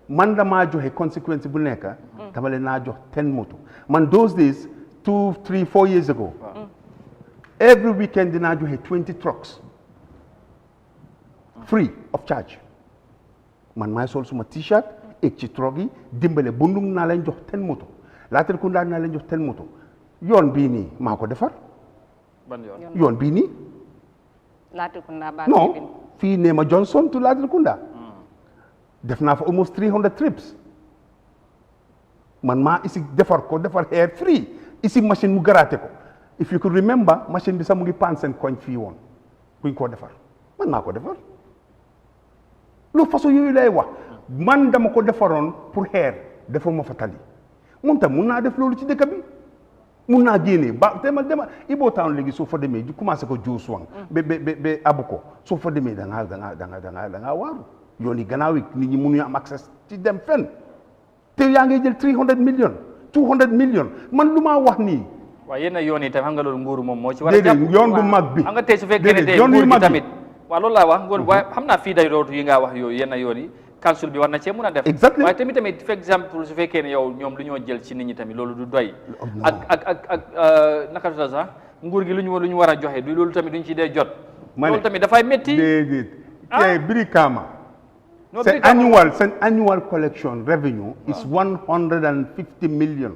man damaa joxe consequence bu nekk dama leen naa jox 10 moto man those days 2, 3, 4 years ago every weekend dinaa joxe 20 trucks free of charge man maay sol suma t-shirt ek ci truck yi dimbale bundung naa leen jox 10 moto Latrikunda naa leen jox 10 moto yoon bii nii maa ko defar yoon bii nii non fii Nema Johnson to Latrikunda def naa fa almost 300 trips man maa isi defar hair free isi machine mu garaate ko if you could remember machine bi sax mu ngi pan seen koñ fii woon buñ koo defar man maa ko defar lu façon yooyu lay wax man dama ko defaroon pour hair defoo ma fa tali moom tam mun naa def loolu ci dëkk bi mun naa génnee ba dema Ibo Town léegi soo fa demee ju commencé ko Joe Swang ba abu ko soo fa demee da ngaa waaru yoon yi gannaaw yi nit ñi mënuñu am accès ci dem fenn te yaa ngi jël 300 million 200 million man lu maa wax nii. waaw yenn yoon yi tamit xam nga loolu nguuru moom moo ci war a jàpp yoon bu mag bi xam nga tey su fekkee ne tey nguur gi tamit waaw loolu laa wax nguur waaye xam naa fii day rootu yi ngaa wax yooyu yenn yoon yi council bi war na cee mën a def exactly waaye tamit for exemple su fekkee ne yow ñoom lu ñoo jël ci nit ñi tamit loolu du doy ak naka la sax nguur gi lu ñu war a joxe du loolu tamit duñ ci dee jot loolu tamit dafay métti déedéet tey Brikama seen annual collection revenue is 150 million.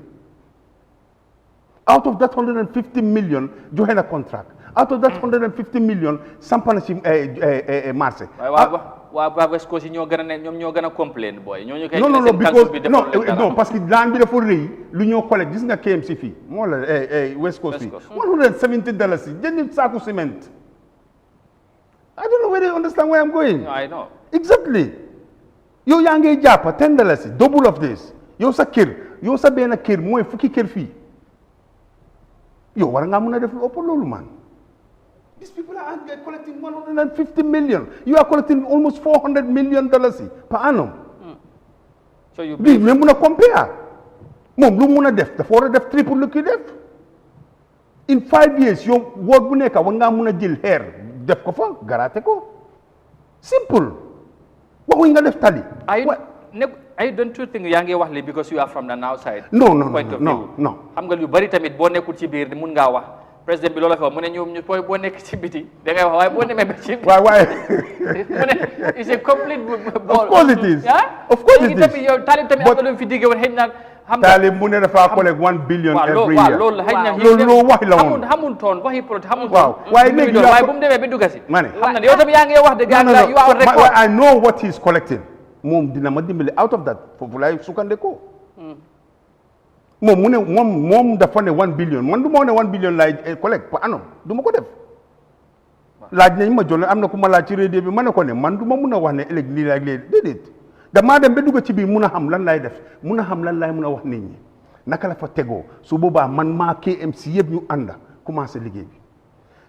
Out of that 150 million, joxe na contract. Out of that 150 million, sampa na ci marché. waa West Coast yi ñoo gën a complain boy. ñooñu kay non because non parce que daan bi dafa rëy lu ñoo collecte gis nga KMC fii moo la West Coast fii $170 jënd saaku cement. I don't know whether you understand where I'm going. No, I know. Exactly. yow yaa ngi jàpp $10 double of this yow sa kër yow sa benn kër mooy fukki kër fii yow war ngaa mën a def lu ëpp loolu man. These people are collecting 150 million. You are collecting almost $400 million per annum. So you bi mais mun a compare moom lu mun a def dafa war a def triple lu kii def in 5 years yow woot bu nekk war ngaa mun a jël xeer def ko fa garaate ko simple. waxuñ nga def tali. I don't think yaa ngi wax li because you are from the outside. No. xam nga lu bari tamit boo nekkul ci biir mun ngaa wax président bi loolu la fi wax mu ne ñu boo nekk ci biti da ngay wax waaye boo demee ba ci waaye mu ne it's a complete ball. Of course it is. Of course it is. tamit yow Talib tamit am na lu mu fi diggee woon xëy na xam nga Talib mu ne dafa collect 1 billion every year. waaw loolu la xëy na loolu wax la woon xamul toon waxi politique xamul waaw waaye léegi waaye bu mu demee ba dugg si ma ne xam na yow tamit yaa ngi wax dëgg you are on record. I know what he is collecting moom dina ma dimbali out of that foofu laay sukkandekoo moom mu ne moom dafa ne 1 billion man du ma ne 1 billion laay collect par annum du ma ko def laaj nañ ma jox am na ku ma laaj ci radio bi ma ne ko ne man du ma mun a wax ne ëllëg lii laaj léegi déedéet damaa dem ba dugg ci biir mun a xam lan laay def mun a xam lan laay mun a wax nit ñi naka la fa tegoo su boobaa man maa KMC yëpp ñu ànda commencé liggéey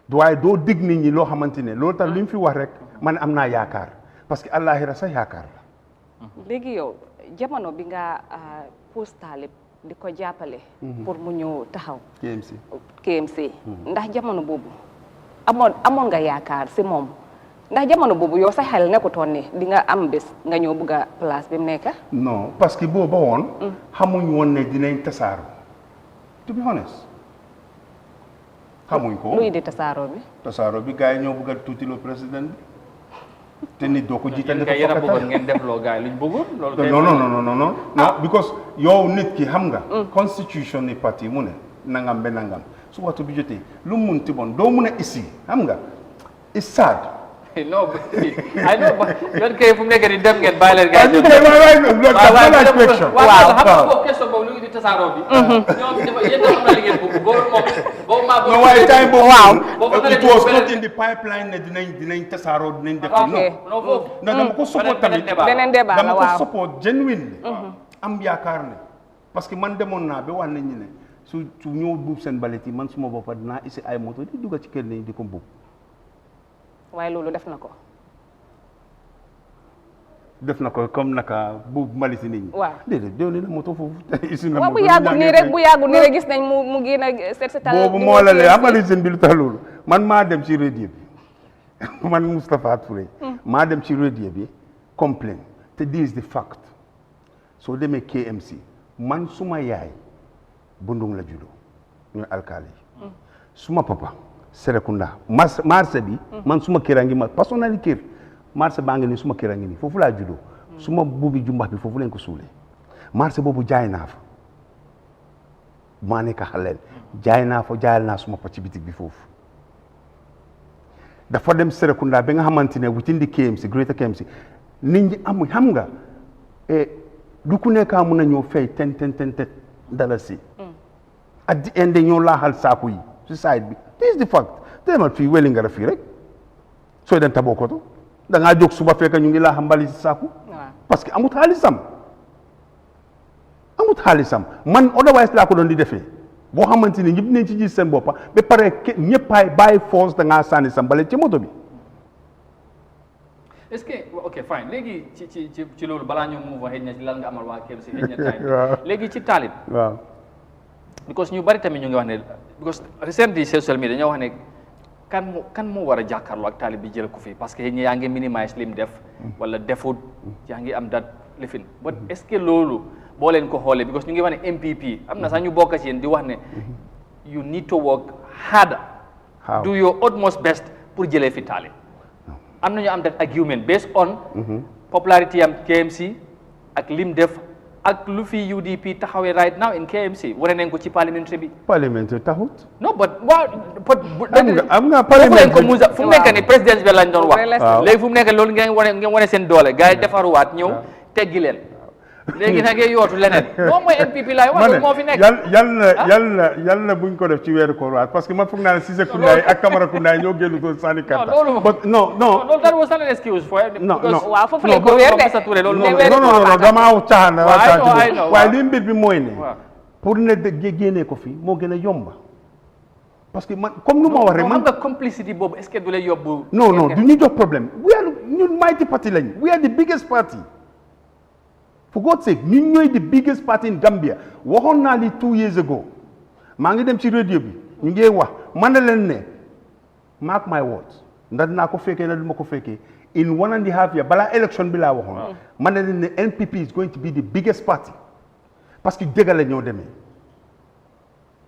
bi waaye doo dig nit ñi loo xamante ne loolu tax li mu fi wax rek man am naa yaakaar parce que àllaaxira sax yaakaar la. léegi yow jamono bi nga post Talib di ko jàppale. pour mu ñëw taxaw. KMC. ndax jamono boobu amoon nga yaakaar si moom ndax jamono boobu yow sa xel nekkutoon ne di nga am bés nga ñëw bugg a place bi mu nekk. non parce que booba woon. xamuñ woon ne dinañ tasaaro. to be honest xamuñ ko. luy di tasaaro bi. tasaaro bi gars yi ñoo bëgg a tuutiloo président bi. te nit doo ko jiital dafa yéen a bëggoon ngeen def loo gars yi luñ bëggoon. loolu non because yow nit ki xam nga. constitution ni parti mu ne nangam be nangam su waxtu bi jotee lu mu munti bon doo mun a ici xam nga it's sad. non I know yoon kay fu mu nekk nii dem ngeen bàyyi leen gars yi. waaw xam nga foofu question boobu lu ngi di tasaaroo bi. ñoom yéen a xam na li ngeen bëgg boobu moom maa non waaye time boobu it was not in the pipeline ne dinañ tasaaroo dinañ def non foofu dama ko support tamit beneen débat la dama ko support genuine am yaakaar ne parce que man demoon naa ba wax nañ ñu ne su ñëw buub seen balet yi man suma boppa dinaa isi ay moto di dugg ci kër nañ di ko buub waaye loolu def na ko. def na ko comme naka buub mbalit nit ñi. waaw déedéet déw ni la moto foofu isi na waaw bu yàggul nii rek gis nañ mu génn a set setal boobu moo la lee mbalit bi lu tax loolu man maa dem ci radio bi man Moustapha Touré maa dem ci radio bi complain te this is the fact soo demee KMC man suma yaay Bundung la juddoo ñooy alkaali yi suma papa Serekunda marché bi man suma kër a ngi ma personnali kër marché baa ngi nii suma kër a ngi nii foofu laa juddoo suma buubi jumbax bi foofu lañ ko suulee marché boobu jaay naa fa maa nekk xaleel jaay naa fa jaayal naa suma papa ci bitig bi foofu dafa dem Serekunda ba nga xamante ne within the KMC Greater KMC nit ñi am xam nga du ku nekk mun a ñëw fay ten dalasi at the end ñoo laaxal saaku yi si side bi this is the fact te demal fii Wellingara fii rek sooy dem Tabokoto da ngaa jóg suba fekk ñu ngi laaxal mbali si saaku parce que amut xaalisam man otherwise laa ko doon di defee boo xamante ni ñëpp nañ ci gis seen boppa ba pare ñëppaay bàyyi force da ngaa sànni sa mbale ci moto bi. est-ce que ok fine léegi ci loolu balaa ñoo move xëy na ci lan nga amal waa KMC xëy na time léegi ci Talib. waaw because ñu bari tamit ñu ngi wax ne because recently social media dañoo wax ne kan moo war a jàkkaarloo ak Talib bi jël ko fii parce que xëy na yaa ngi minimize lim def wala defut yaa ngi am dat lifin but est-ce que loolu boo leen ko xoolee because ñu ngi wax ne MPP am na sax ñu bokk ci yéen di wax ne you need to work harder do your utmost best pour jëlee fi Talib am nañu am that argument based on popularity am KMC ak lim def ak lu fi UDP taxawee right now in KMC wane nañ ko ci parliamentary bi. parliamentary taxut. non but waaw. am nga parliamentary fu mu nekk nii président bi lañ doon wax. léegi fu mu nekk loolu ngeen wane seen doole gars yi defaruwaat ñëw teggi leen. léegi nag ngay yootu leneen. moom mooy NPP laay wax loolu moo fi nekk. yal na buñ ko def ci weeru koor waat parce que man foog naa ne Cissé Koundaye ak Camara Koundaye ñoo génn doon sànni kàttan. non loolu dara was not an excuse for non waaw foofu lañ ko wér de non damaa caaxaan waaye li mbir bi mooy ne pour ne génnee ko fi moo gën a yomba parce que man comme nu ma wax rek man nga complicity boobu est-ce que du lay yóbbu non du ñu jox problème ñun mighty party lañ we are the biggest party for God's sake ñun ñooy the biggest party in Gambia waxoon naa li 2 years ago maa ngi dem ci radio bi ñu ngi wax man na leen ne mark my words ndax dinaa ko fekkee na du ma ko fekkee in 1.5 years balaa élection bi laa waxoon man na leen ne NPP is going to be the biggest party parce que dëgg la ñoo demee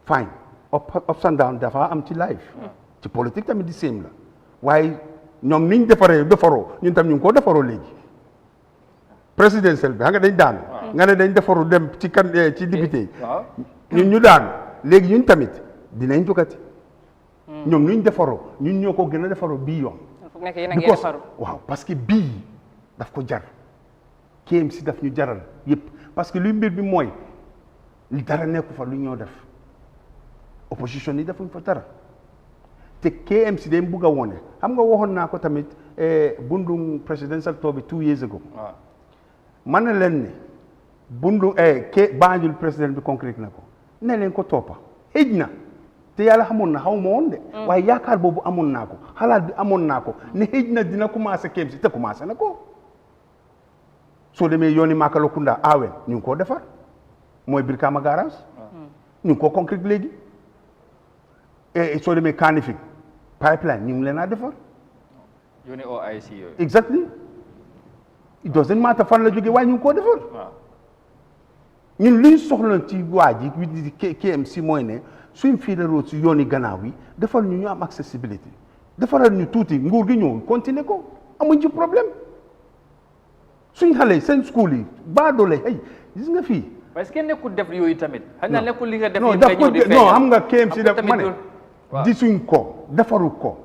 fine ups and down dafa am ci life ci politique tamit di same la waaye ñoom niñ defaroo ñun tam ñu ngi koo defaroo léegi présidentiel bi xam nga dañ daan nga ne dañ defaru dem ci ci député yi ñun ñu daan léegi ñun tamit dinañ jogati ñoom nuñ defaroo ñun ñoo ko gën a defaroo bii yoon because waaw parce que bii daf ko jar KMC daf ñu jaral yëpp parce que luy mbir bi mooy li dara nekku fa lu ñoo def opposition yi defuñ fa dara te KMC dañ bugg a wone xam nga waxoon naa ko tamit bundum presidential tour bi 2 years ago man na leen ne bundu Banjul président bi concrète na ko ne leen ko toppa xëj na te yàlla xamoon na xaw ma woon de waaye yaakaar boobu amoon naa ko xalaat bi amoon naa ko ne xëj na dina commencé KMC te commencé na ko soo demee yooni Makalokunda Awen ñu ngi koo defar mooy Brikama garage ñu ngi koo concrète léegi soo demee Kanifing pipeline ñu ngi leen a defar yooni OIC yooyu exactly it doesn't matter fan la jógee waaye ñu ngi koo defar ñun li ñu soxla ci waa ji KMC mooy ne suñ fii la road si yooni gannaaw yi defal ñu am accessibility defaral ñu tuuti nguur gi ñëw continuer ko amuñ ci problème suñ xale yi seen school yi baadoole ay gis nga fii parce que nekkul def yooyu tamit xëy na nekkul li nga def non xam nga KMC def ma ne di suñ ko defaru ko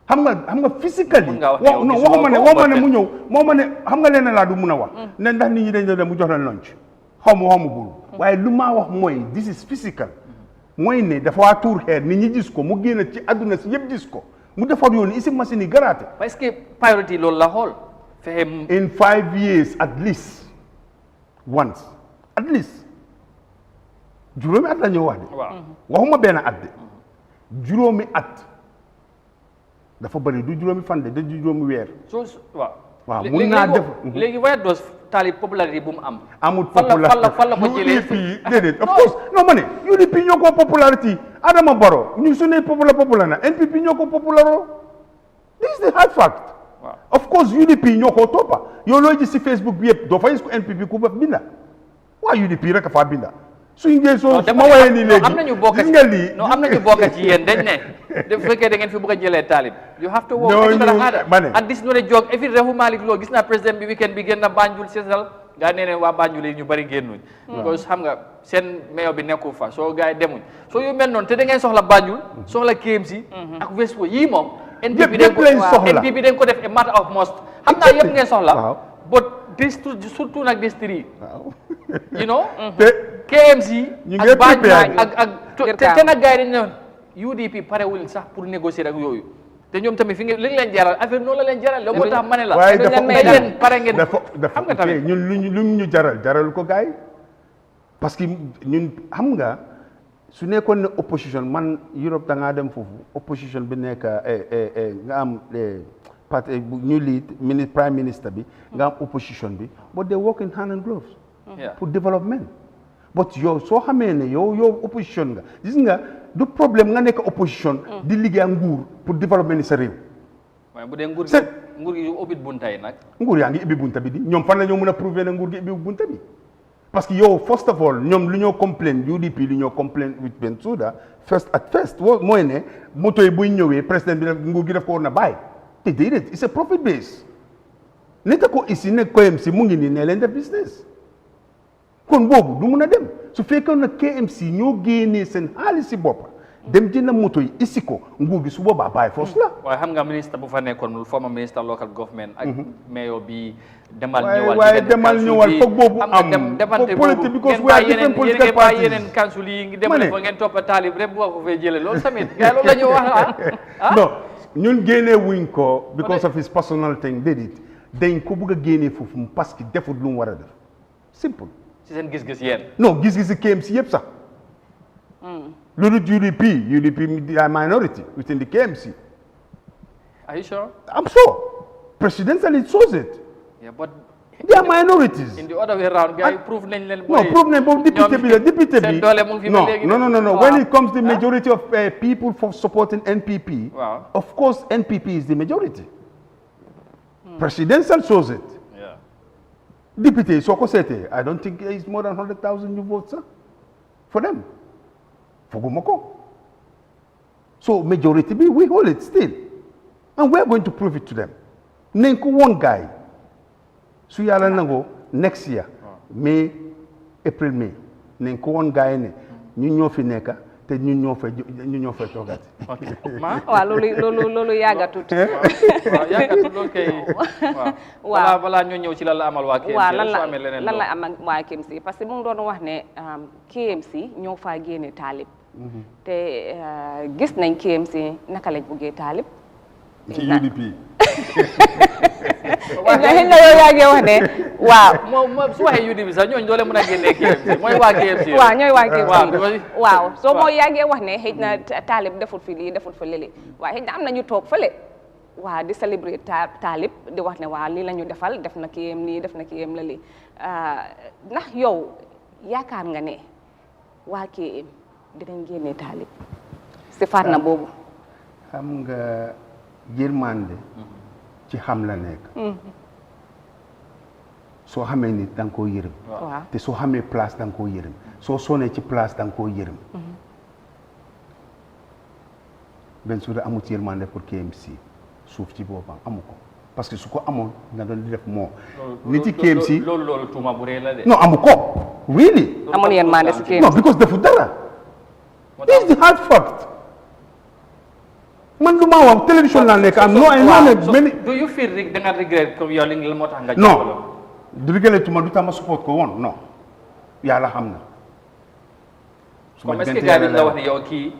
xam nga physically non waxuma ne mu ñëw moo ma ne xam nga leen laa du mun a wax ne ndax nit ñi dañ dem mu jox leen lunch xamagul waaye lu maa wax mooy this is physical mooy ne dafa waa tuur xeer nit ñi gis ko mu génn ci àdduna si yëpp gis ko mu defar yoon isi machine yi garaate parce que priority loolu la xool fexe in 5 years at least once at least juróomi at la ñëw wax de waxuma benn at de juróomi at dafa bëri du juróomi fan de du juróomi weer waaw mun naa def léegi where does taalib popularité bu mu am amul popularité fan la ko jëlee UDP déedéet of course non ma ne UDP ñoo ko popularité Adama Barrow ñu su ne popular na NPP ñoo ko popularo this is the hard fact of course UDP ñoo ko toppa yow looy gis si Facebook bi yëpp doo fa gis ko NPP ku ba binda waa UDP rek a faa binda suñ ngeen soo ma waxee nii léegi am nañu bokk gis nga lii non am nañu bokk ci yéen dañ ne bu fekkee da ngeen fi bëgg a jëlee taalib you have to work and this not a joke every refu Malick Lo gis naa président bi weekend bi génn na Banjul seetal gaa nee ne waa Banjul yi ñu bëri génnuñ because xam nga seen mayo bi nekku fa soo gars yi demuñ soo yu mel noonu te da ngeen soxla Banjul soxla KMC ak West Coast yii moom NPP dañ ko def a matter of most xam naa yëpp ngeen soxla but this surtout nag this three you know KMC ak Banjul ak te nag gars yi dañ ne UDP parewul sax pour négocier ak yooyu te ñoom tamit fi nga li leen jaral affaire noonu la leen jaral loolu moo tax ma ne la waaye dafa ngeen pare ngeen xam nga tamit ñun lu ñu jaral ko gars yi parce que ñun xam nga su nekkoon ne opposition man Europe da ngaa dem foofu opposition bi nekk nga am parti ñu lead prime minister bi nga am opposition bi but they work in hand and gloves pour development but yow soo xamee ne yow opposition nga gis nga du problème nga nekk opposition di liggéey ak nguur pour développer ni sa réew waaye bu dee nguur gi ubbi bunta yi nag nguur yaa ngi ubbi bunta bi di ñoom fan la ñoo mën a prouver ne nguur gi ubbi bunta bi parce que yow first of all ñoom lu ñoo complain UDP lu ñoo complain with Bensouda first mooy ne moto yi buy ñëwee président bi nguur gi daf ko war na bàyyi te déedéet it's a profit base neta ko ici ne KMC mu ngi nii ne leen def business kon boobu du mun a dem su fekkoon na KMC ñoo génnee seen xaalis si bopp dem jënd moto yi isi ko nguur gi su boobaa bàyyi force la. waaye xam nga ministre bu fa nekkoon former ministre local government ak mayor bi demal ñëwal waaye demal ñëwal foog boobu am demante boobu ngeen bàyyi yeneen council yi ngi demal fa ngeen toppa taalib rek bu ko fay jëlee loolu tamit gars loolu la ñu wax non ñun génnee wuñ ko because of his personal thing déedéet dañ ko bëgg a génnee foofu parce que defut lu mu war a def simple. ci seen gis-gis yéen. non gis-gisi KMC yëpp sax. loolu UDP are minority within the KMC. Are you sure? I'm sure. Presidentially it shows it. Yeah, but they are minorities. In the other way around, guys, prove nañ leen. No, prove nañ boobu député bi. No. When it comes to the majority of people for supporting NPP, of course NPP is the majority. Presidential shows it. Yeah. Deputy Soko Sete, I don't think it's more than 100,000 new votes for them. Fogumoko. So majority, we hold it still. And we're going to prove it to them. Nenko one guy. So yala nango next year, April, May. Nenko one guy ne. Ñu fi neka te ñu ñoo fa togati. Okay. Wa lolu yaga tuti. Wa yaga tuti lool kay. Wa bala ñu ñew ci lan la amal wa KMC. Wa lan la amal wa KMC parce que mu ngi doon wax ne KMC ñoo fa génné talib. Te gis nañ KMC naka lañ bëggé talib. Ci UDP. Nga yow yaagee wax ne waaw moom su waxee UDP sax ñooñu doole mën a génnee KMC mooy waa KMC. waaw ñooy waa KMC waaw soo moo yaagee wax ne xëy na taalib deful fi lii deful fa lële waaye xëy na am na ñu toog fële waaw di célébrer taalib di wax ne waaw lii la ñu defal def na KM lii def na KM la lii ndax yow yaakaar nga ne waa KM dinañ génnee taalib si faat na boobu. xam nga yërmande ci xam la nekk. soo xamee nit da nga koo yërëm. te soo xamee place da nga koo yërëm soo sonee ci place da nga koo yërëm. Bensouda amut yërmande pour KMC suuf ci boppam amu ko parce que su ko amoon nga doon di def moo. nit yi KMC loolu tuuma bu rëy la de. non amu ko. really. amoon yërmande si KMC. non because defu dara. it's the hard fact. man lu ma wax télévision laa nekk am. do you feel da nga regret comme yow li moo tax nga. non du regret tuma du tax ma support ko woon non yàlla xam na. su ma diggante yàlla la wax ne yow kii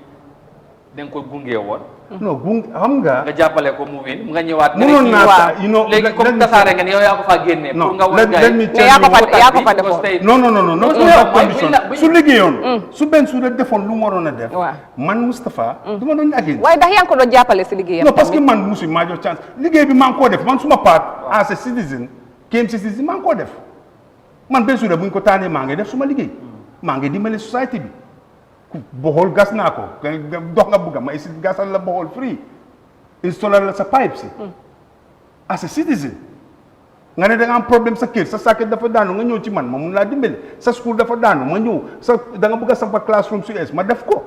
da nga ko gunge woon. non gunge xam nga. nga jàppale ko mu win nga ñëwaat. mënoon naa léegi comme tasaare nga ne yow yaa ko faa génnee. pour nga wan gars yi yaa ko fa defoon. non su liggéeyoon. su Bensouda defoon lu mu waroon a def. man Moustapha. du ma doon agin. waaye ndax yaa ngi ko doon jàppale si liggéeyam. non parce que man musu maa jox chance liggéey bi maa ngi koo def man suma part as a citizen KMC citizen maa ngi koo def man Bensouda bu ñu ko taanee maa ngi def suma liggéey maa ngi dimbale société bi. boxol gas naa ko dox nga bëgg ma ici gasal la boxol free installer la sa pipe si as a citizen nga ne da nga am problème sa kër sa sàkket dafa daanu nga ñëw ci man ma mun laa dimbale sa school dafa daanu ma ñëw sa da nga bëgg a sampa classroom su es ma def ko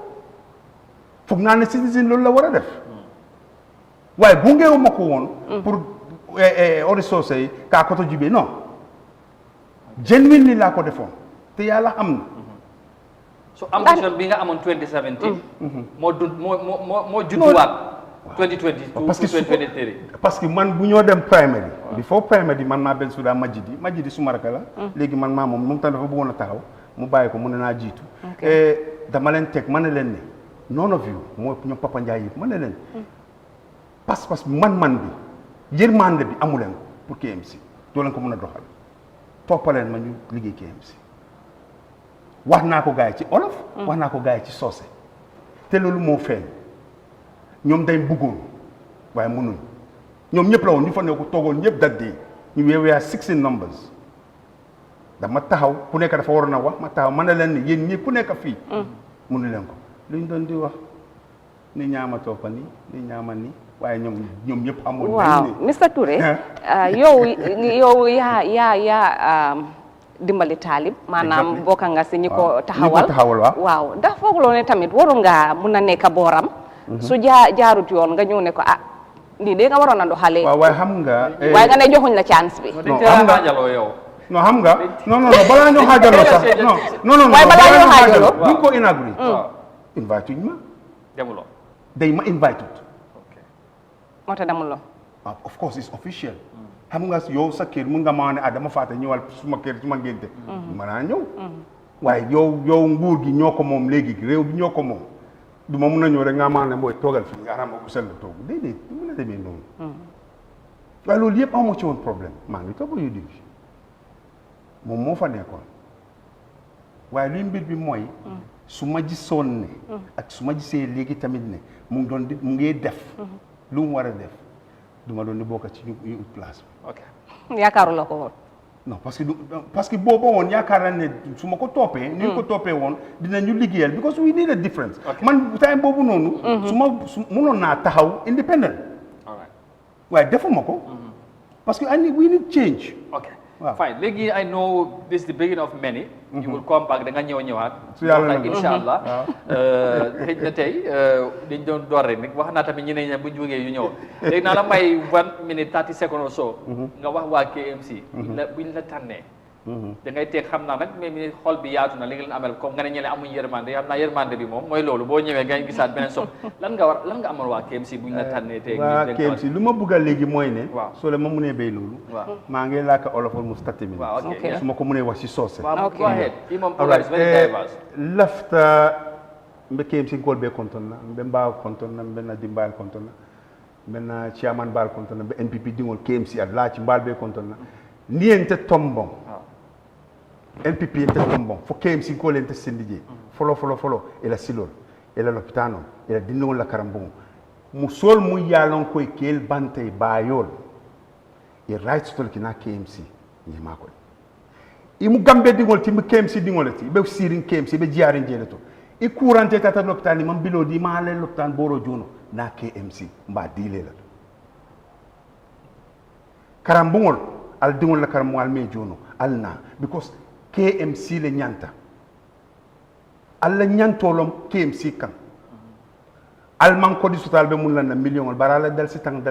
foog naa ne citizen loolu la war a def waaye bu ngeewu ma ko woon pour ressources yi kaa koto jubee non genuinely laa ko defoon te yàlla am na. so ambition bi nga amoon 2017. moo judduwaat. 2022 parce que 2023. parce que man bu ñoo dem primary. before primary man maa Bensouda Majidi suma raka la. léegi man maa moom tam dafa bëggoon a taxaw mu bàyyi ko mu ne naa jiitu. dama leen teg ma ne leen ne none of you moo ñoom Papa Ndiaye yëpp ma ne leen. parce que man bi yërmande bi amu leen ko pour KMC doo leen ko mën a doxal toppaleen ma ñu liggéey KMC. wax naa ko gars yi ci olof. wax naa ko gars yi ci soose. te loolu moo feeñ ñoom dañ bëggoon waaye mënuñ ñoom ñëpp la woon ñu fa ne ko toogoon ñëpp daddee ñu weewee 16 numbers dama taxaw ku nekk dafa waroon a wax ma taxaw man na leen ne yéen ñi ku nekk fii. mënu leen ko lu ñu doon di wax ni ñaama toppa ni ñaama ni waaye ñoom ñëpp amoon. waaw Mr Touré. yow yaa dimbali taalib maanaam bokk nga si ñi ko taxawal waaw ndax fooguloo ne tamit waru nga mun a nekk booram su jaarut yoon nga ñëw ne ko ah lii de nga waroon a doxalee waaye xam nga waaye nga ne joxuñ la chance bi non xam nga non balaa ñoo xaajaloo sax non waaye balaa ñoo xaajaloo buñ ko inauguré invite uñ ma demuloo day ma invite moo tax demuloo of course it's official xam nga yow sa kër mun nga maa ne dama fàtte ñëwal suma kër suma ngénte mën naa ñëw waaye yow nguur gi ñoo ko moom léegi réew bi ñoo ko moom du ma mun a ñëw rek nga maa ne mooy toogal fii nga xam ne sell toog déedéet du mun a demee noonu waaye loolu yëpp amoo ci woon problème maa ngi toog yu divi moom moo fa nekkoon waaye luy mbir bi mooy su ma gisoon ne ak su ma gisee léegi tamit ne mu ngi doon mu ngi def lu mu war a def duma doon di bokk ci ñu ut place bi. ok yaakaaruloo ko woon. non parce que booba woon yaakaar naa ne su ma ko toppee. ni ñu ko toppee woon dinañu liggéeyal because we need a difference. man time boobu noonu. su mënoon naa taxaw independent. waaye defuma ko. parce que we need change. ok Fine. Legi, I know this is the beginning of many. You will come back dengan ñëwaat. Like inshallah. Xëj na tey dañ doon door rek wax naa tamit ñeneen ñi bu ñu jógee yu ñëw. Léegi naa la may 1 minute 30 seconds or so. Nga wax waa KMC. buñ la tànnee. da ngay teg xam naa nag mais mi xol bi yaatu na li nga leen amal comme nga ne ñële amuñ yërmande xam naa yërmande bi moom mooy loolu boo ñëwee ngay gisaat beneen sopp lan nga amal waa KMC buñ la tànnee tey waa KMC lu ma bëgg a léegi mooy ne soo le ma mënee béy loolu maa ngi laaka olofal mu stati mi su ma ko mënee wax si soose go ahead fii moom programme is very diverse lafta mbe KMC ngol be konton na mbe mbaaw konton na mbe na dimbaal konton na mbe na chairman baal konton na mbe NPP dingol KMC at laa ci mbaal be konton na niente tombon NPP ente tombon fo KMC ko lente sindije folo e la silol e la lopitano e la dinno la karambon musol mu yalon ko kel bante bayol e right to kina KMC ni mako imu gambe dingol timbe KMC dingol ti be sirin KMC be jiarin jele to e courante tata lopitani man bilo di ma le lopitan boro jono na KMC mba dile la karambon al dingol la karambon al me jono alna because KMC le ñanta alla ñantolom KMC kan alman ko di sutal be mun la na million barala dal si tang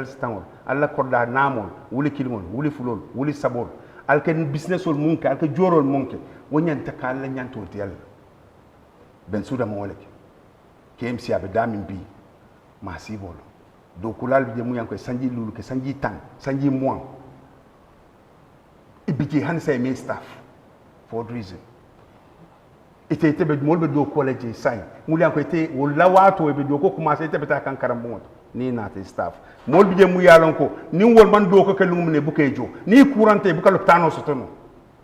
alla korda namol wuli kilmol wuli fulol wuli sabol al ken business ol munke al ke jorol munke wo ñanta ka alla ñantol ti yalla ben suda mo wala KMC abe damin bi ma sibolo do kulal bi mu yanko sanji lulu ke sanji tang sanji mois ibiti han say me staff for reason ite be molbe do college sign muli anko ite wala wato be do ko commencer ite beta kan karambo ni na te staff molbe je mu yalon ko ni wol man do ko kalum ne bukay jo ni courante bu kalo tano sotono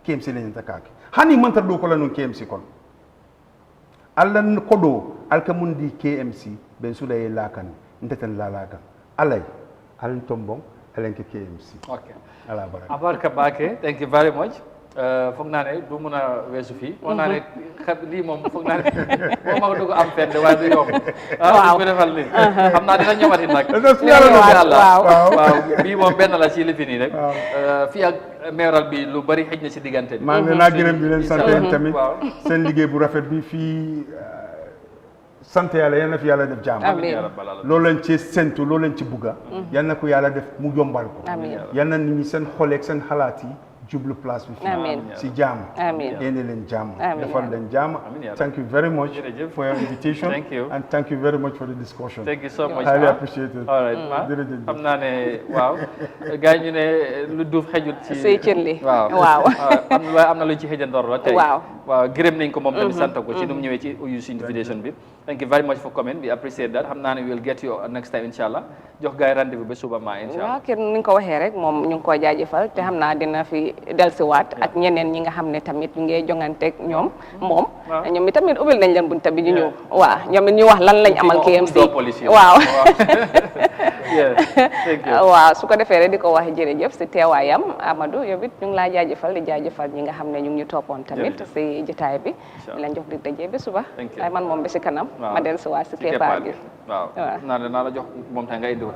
KMC le nyanta kake hani man tar do ko la non KMC kon allan ko do alka mundi KMC ben sulaye lakan ndeten la lakan alay al tombon alen ke KMC okay ala baraka abarka bake thank you very much foog naa ne du mun a weesu fii foog naa ne lii moom foog naa ne moom ma dugg am fenn waaye du yomb waaw ko defal ni xam naa dina ñëwati nag waaw bii moom benn la ci li fi nii rek fii ak meeral bi lu bari xëj na si diggante bi maa ngi naa gërëm di leen sant yéen tamit seen liggéey bu rafet bi fii sant yàlla yal na fi yàlla def jàmm loolu lañ ci sentu loolu lañ ci bugga yal na ko yàlla def mu jombal ko yal na nit ñi seen xoleeg seen xalaat yi jublu place bi si jàmm yéene leen jàmm defal leen jàmm thank you very much for your invitation and thank you very much for the discussion thank you so much highly appreciated all right ma xam naa ne waaw gars ñu ne lu duuf xejut ci cin li waaw am na lu ci xëjandoor la tey waaw gërëm nañ ko moom tamit sant ko ci nu mu ñëwee ci uyu si invitation bi thank you very much for coming we appreciate that xam naa ne we'll get you next time inshallah jox gars yi rendez-vous ba suba ma inshallah waaw kër ni nga ko waxee rek moom ñu ngi koy jaajëfal te xam naa dina fi delsiwaat ak ñeneen ñi nga xam ne tamit ñu ngi jonganteeg ñoom moom ñoom i tamit ubbil nañ leen bunta bi ñu ñëw waaw ñoom it ñu wax lan lañ amal KMC waaw waaw su ko defee rek di ko wax jërëjëf si teewaayam Amadou yow it ñu ngi laa jaajëfal di jaajëfal ñi nga xam ne ñu ngi ñu toppoon tamit si jotaay bi ñu leen jox di dajee ba suba waaye man moom ba si kanam ma delsiwaat si keppaar gi waaw naa la jox moom tam nga indi ko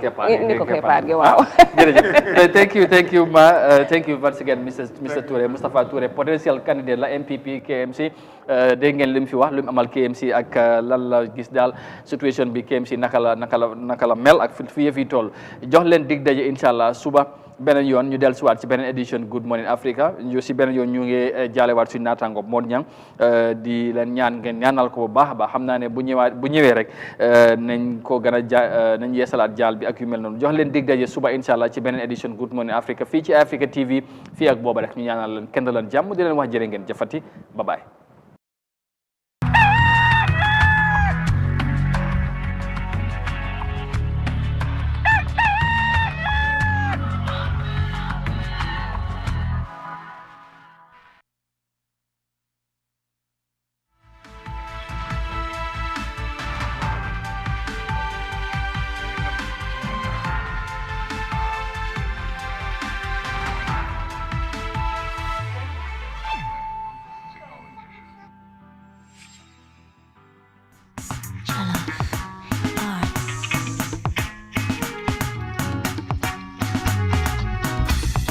keppaar gi waaw jërëjëf thank you ma thank you once again Mr Touré Moustapha Touré potential candidate la MPP KMC dégg ngeen li mu fi wax lu mu amal KMC ak lan la gis daal situation bi KMC naka la mel ak fi yëf yi toll jox leen dig daje inshallah suba beneen yoon ñu dellusiwaat ci beneen édition Good Morning Africa ñu si beneen yoon ñu ngi jaalewaat suñu naataango Modou Niang di leen ñaan ngeen ñaanal ko bu baax a baax xam naa ne bu ñëwee rek nañ ko gën a nañ yeesalaat jaal bi ak yu mel noonu jox leen dig daje suba inshallah ci beneen édition Good Morning Africa fii ci Eyeafrica TV fii ak booba rek ñu ñaanal leen kenn leen jàmm di leen wax jërë ngeen jëfati bye bye